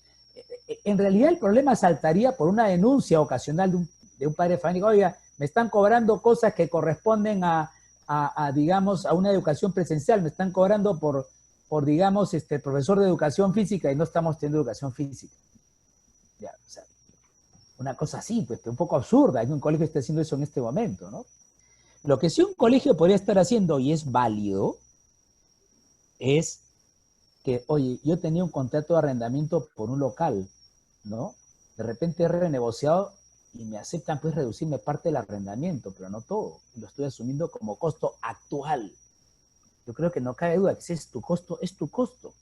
en realidad el problema saltaría por una denuncia ocasional de un padre de familia. Oiga, me están cobrando cosas que corresponden digamos, a una educación presencial, me están cobrando por digamos, profesor de educación física y no estamos teniendo educación física. Ya, o sea, una cosa así, pues, un poco absurda, que un colegio esté haciendo eso en este momento, ¿no? Lo que sí un colegio podría estar haciendo, y es válido, es que, oye, yo tenía un contrato de arrendamiento por un local, ¿no? De repente he renegociado y me aceptan, pues, reducirme parte del arrendamiento, pero no todo. Lo estoy asumiendo como costo actual. Yo creo que no cabe duda que si es tu costo, es tu costo.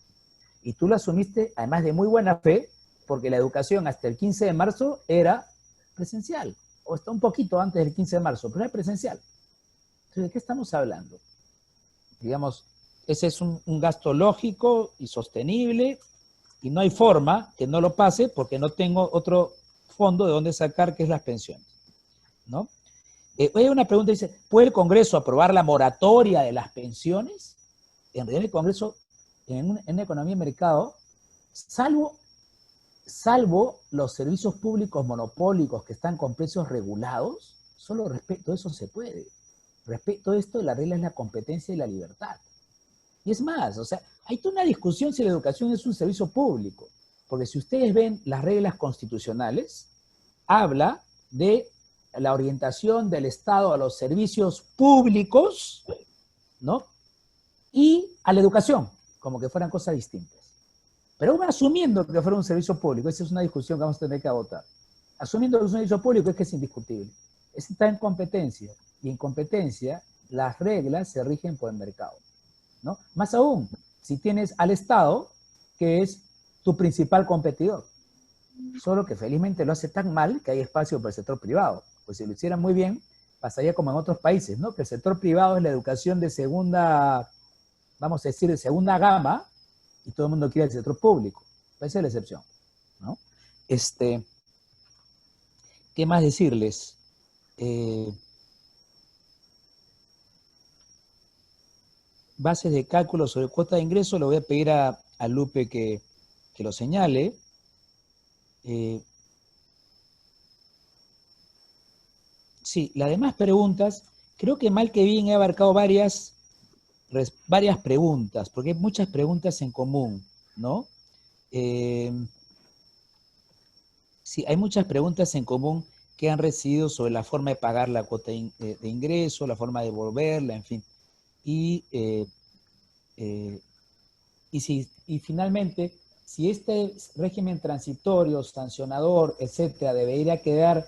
Y tú lo asumiste, además de muy buena fe, porque la educación hasta el 15 de marzo era presencial, o hasta un poquito antes del 15 de marzo, pero era presencial. Entonces, ¿de qué estamos hablando? Digamos, ese es un gasto lógico y sostenible, y no hay forma que no lo pase porque no tengo otro fondo de donde sacar, que es las pensiones, ¿no? Hay una pregunta, dice, ¿puede el Congreso aprobar la moratoria de las pensiones? En realidad el Congreso, en economía y mercado, salvo los servicios públicos monopólicos que están con precios regulados, solo respecto a eso se puede. Respecto a esto, la regla es la competencia y la libertad. Y es más, o sea, hay toda una discusión si la educación es un servicio público, porque si ustedes ven las reglas constitucionales, habla de la orientación del Estado a los servicios públicos, ¿no? Y a la educación, como que fueran cosas distintas. Pero aún asumiendo que fuera un servicio público, esa es una discusión que vamos a tener que agotar. Asumiendo que es un servicio público es que es indiscutible. Está en competencia, y en competencia las reglas se rigen por el mercado, ¿no? Más aún, si tienes al Estado, que es tu principal competidor, solo que felizmente lo hace tan mal que hay espacio para el sector privado. Pues si lo hicieran muy bien, pasaría como en otros países, ¿no? Que el sector privado es la educación de segunda, vamos a decir, de segunda gama, y todo el mundo quiere el sector público. Esa es la excepción, ¿no? ¿Qué más decirles? Bases de cálculo sobre cuota de ingreso, le voy a pedir a Lupe que lo señale. Sí, las demás preguntas, creo que mal que bien he abarcado varias preguntas, porque hay muchas preguntas en común, ¿no? Sí, hay muchas preguntas en común que han recibido sobre la forma de pagar la cuota de ingreso, la forma de devolverla, en fin. Y finalmente, si este régimen transitorio, sancionador, etcétera, debería quedar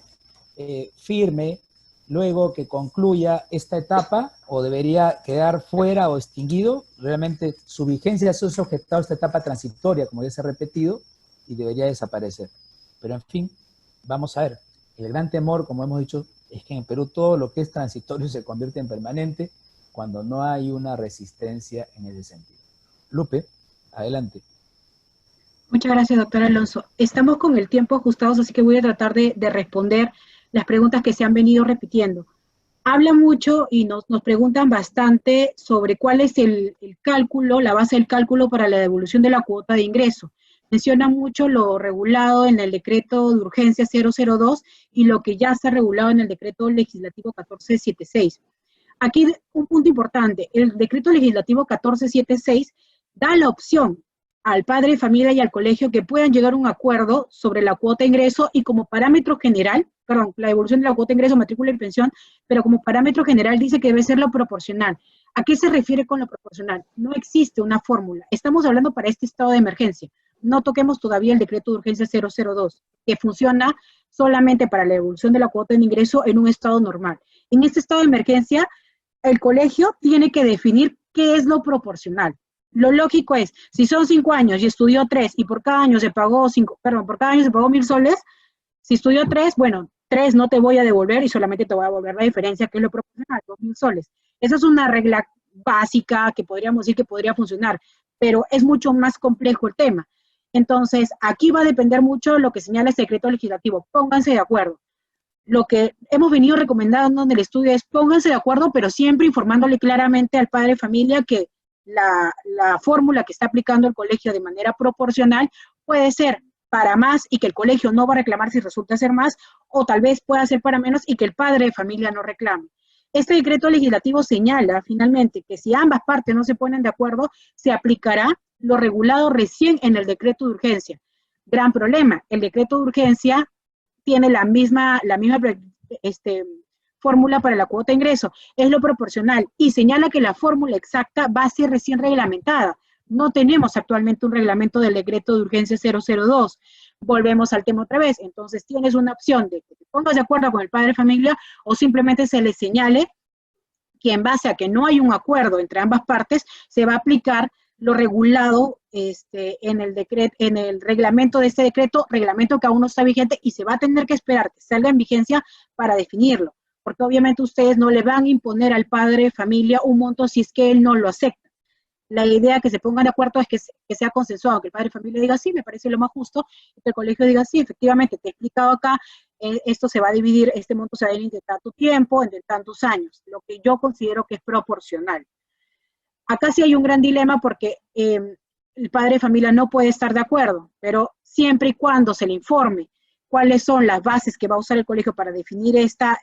firme luego que concluya esta etapa, o debería quedar fuera o extinguido, realmente su vigencia es sujetada a esta etapa transitoria, como ya se ha repetido, y debería desaparecer. Pero en fin, vamos a ver, el gran temor, como hemos dicho, es que en Perú todo lo que es transitorio se convierte en permanente cuando no hay una resistencia en ese sentido. Lupe, adelante. Muchas gracias, doctor Alonso. Estamos con el tiempo ajustados, así que voy a tratar de responder las preguntas que se han venido repitiendo. Habla mucho y nos preguntan bastante sobre cuál es el cálculo, la base del cálculo para la devolución de la cuota de ingreso. Menciona mucho lo regulado en el decreto de urgencia 002 y lo que ya está regulado en el decreto legislativo 1476. Aquí un punto importante, el decreto legislativo 1476 da la opción al padre de familia y al colegio que puedan llegar a un acuerdo sobre la cuota de ingreso y como parámetro general, perdón, la devolución de la cuota de ingreso, matrícula y pensión, pero como parámetro general dice que debe ser lo proporcional. ¿A qué se refiere con lo proporcional? No existe una fórmula. Estamos hablando para este estado de emergencia. No toquemos todavía el decreto de urgencia 002, que funciona solamente para la devolución de la cuota de ingreso en un estado normal. En este estado de emergencia, el colegio tiene que definir qué es lo proporcional. Lo lógico es, si son 5 años y estudió 3 y por cada año se pagó 1,000 soles, si estudió 3, bueno, 3 no te voy a devolver y solamente te voy a devolver la diferencia, que es lo proporcional, 2.000 soles. Esa es una regla básica que podríamos decir que podría funcionar, pero es mucho más complejo el tema. Entonces, aquí va a depender mucho de lo que señala el decreto legislativo. Pónganse de acuerdo. Lo que hemos venido recomendando en el estudio es pónganse de acuerdo, pero siempre informándole claramente al padre de familia que la fórmula que está aplicando el colegio de manera proporcional puede ser para más y que el colegio no va a reclamar si resulta ser más, o tal vez pueda ser para menos y que el padre de familia no reclame. Este decreto legislativo señala finalmente que si ambas partes no se ponen de acuerdo, se aplicará lo regulado recién en el decreto de urgencia. Gran problema, el decreto de urgencia tiene la misma fórmula para la cuota de ingreso, es lo proporcional y señala que la fórmula exacta va a ser recién reglamentada. No tenemos actualmente un reglamento del decreto de urgencia 002. Volvemos al tema otra vez. Entonces tienes una opción de que te pongas de acuerdo con el padre de familia o simplemente se le señale que en base a que no hay un acuerdo entre ambas partes, se va a aplicar lo regulado en el reglamento de este decreto, reglamento que aún no está vigente y se va a tener que esperar que salga en vigencia para definirlo, porque obviamente ustedes no le van a imponer al padre de familia un monto si es que él no lo acepta. La idea que se pongan de acuerdo es que sea consensuado, que el padre de familia diga sí, me parece lo más justo, y que el colegio diga sí, efectivamente, te he explicado acá, esto se va a dividir, este monto se va a dividir en tanto tiempo, en tantos años, lo que yo considero que es proporcional. Acá sí hay un gran dilema porque el padre de familia no puede estar de acuerdo, pero siempre y cuando se le informe cuáles son las bases que va a usar el colegio para definir esta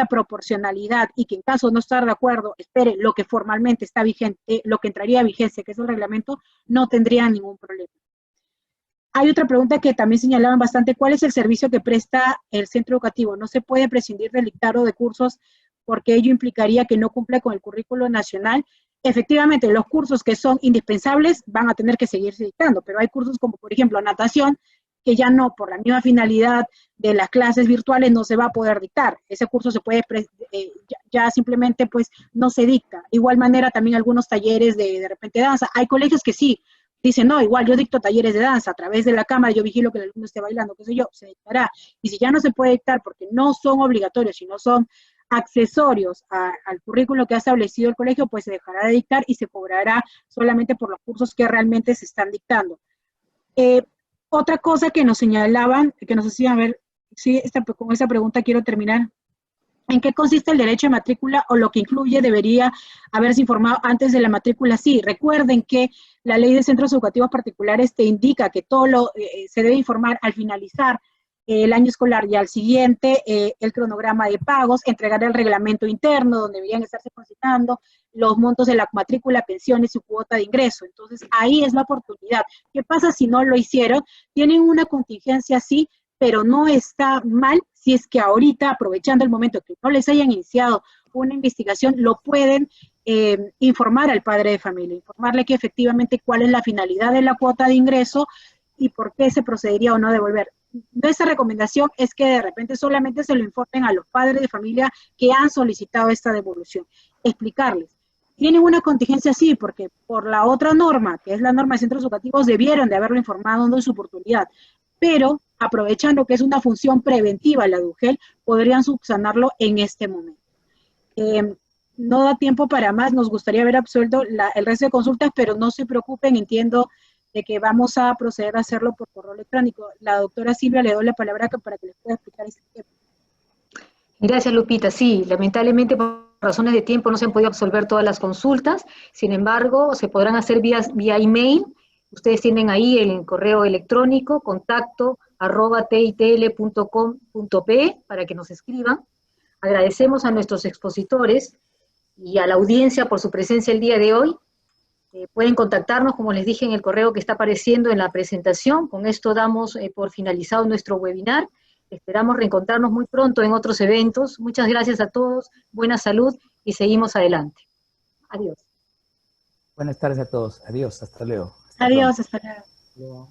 proporcionalidad y que en caso de no estar de acuerdo, espere lo que formalmente está vigente, lo que entraría a vigencia, que es el reglamento, no tendría ningún problema. Hay otra pregunta que también señalaban bastante, ¿cuál es el servicio que presta el centro educativo? No se puede prescindir del dictado de cursos porque ello implicaría que no cumple con el currículo nacional. Efectivamente, los cursos que son indispensables van a tener que seguirse dictando, pero hay cursos como, por ejemplo, natación, que ya no, por la misma finalidad de las clases virtuales, no se va a poder dictar. Ese curso se puede, ya simplemente pues no se dicta. Igual manera también algunos talleres de repente danza. Hay colegios que sí, dicen, no, igual yo dicto talleres de danza, a través de la cámara yo vigilo que el alumno esté bailando, qué sé yo, se dictará. Y si ya no se puede dictar porque no son obligatorios, sino son accesorios al currículo que ha establecido el colegio, pues se dejará de dictar y se cobrará solamente por los cursos que realmente se están dictando. Otra cosa que nos señalaban, que nos hacían ver, sí, con esta pregunta quiero terminar. ¿En qué consiste el derecho de matrícula o lo que incluye debería haberse informado antes de la matrícula? Sí, recuerden que la ley de centros educativos particulares te indica que todo se debe informar al finalizar el año escolar y al siguiente el cronograma de pagos, entregar el reglamento interno donde deberían estarse consignando los montos de la matrícula, pensiones y cuota de ingreso. Entonces, ahí es la oportunidad. ¿Qué pasa si no lo hicieron? Tienen una contingencia, sí, pero no está mal si es que ahorita, aprovechando el momento que no les hayan iniciado una investigación, lo pueden informar al padre de familia, informarle que efectivamente cuál es la finalidad de la cuota de ingreso y por qué se procedería o no a devolver. Nuestra recomendación es que de repente solamente se lo informen a los padres de familia que han solicitado esta devolución. Explicarles. ¿Tienen una contingencia? Sí, porque por la otra norma, que es la norma de centros educativos, debieron de haberlo informado en su oportunidad. Pero, aprovechando que es una función preventiva la DUGEL, podrían subsanarlo en este momento. No da tiempo para más, nos gustaría haber absuelto el resto de consultas, pero no se preocupen, entiendo de que vamos a proceder a hacerlo por correo electrónico. La doctora Silvia le doy la palabra para que les pueda explicar este tema. Gracias, Lupita. Sí, lamentablemente por razones de tiempo no se han podido absolver todas las consultas, sin embargo, se podrán hacer vía email. Ustedes tienen ahí el correo electrónico, contacto@titl.com.pe para que nos escriban. Agradecemos a nuestros expositores y a la audiencia por su presencia el día de hoy. Pueden contactarnos, como les dije, en el correo que está apareciendo en la presentación. Con esto damos por finalizado nuestro webinar. Esperamos reencontrarnos muy pronto en otros eventos. Muchas gracias a todos, buena salud y seguimos adelante. Adiós. Buenas tardes a todos. Adiós, hasta luego. Adiós, hasta luego.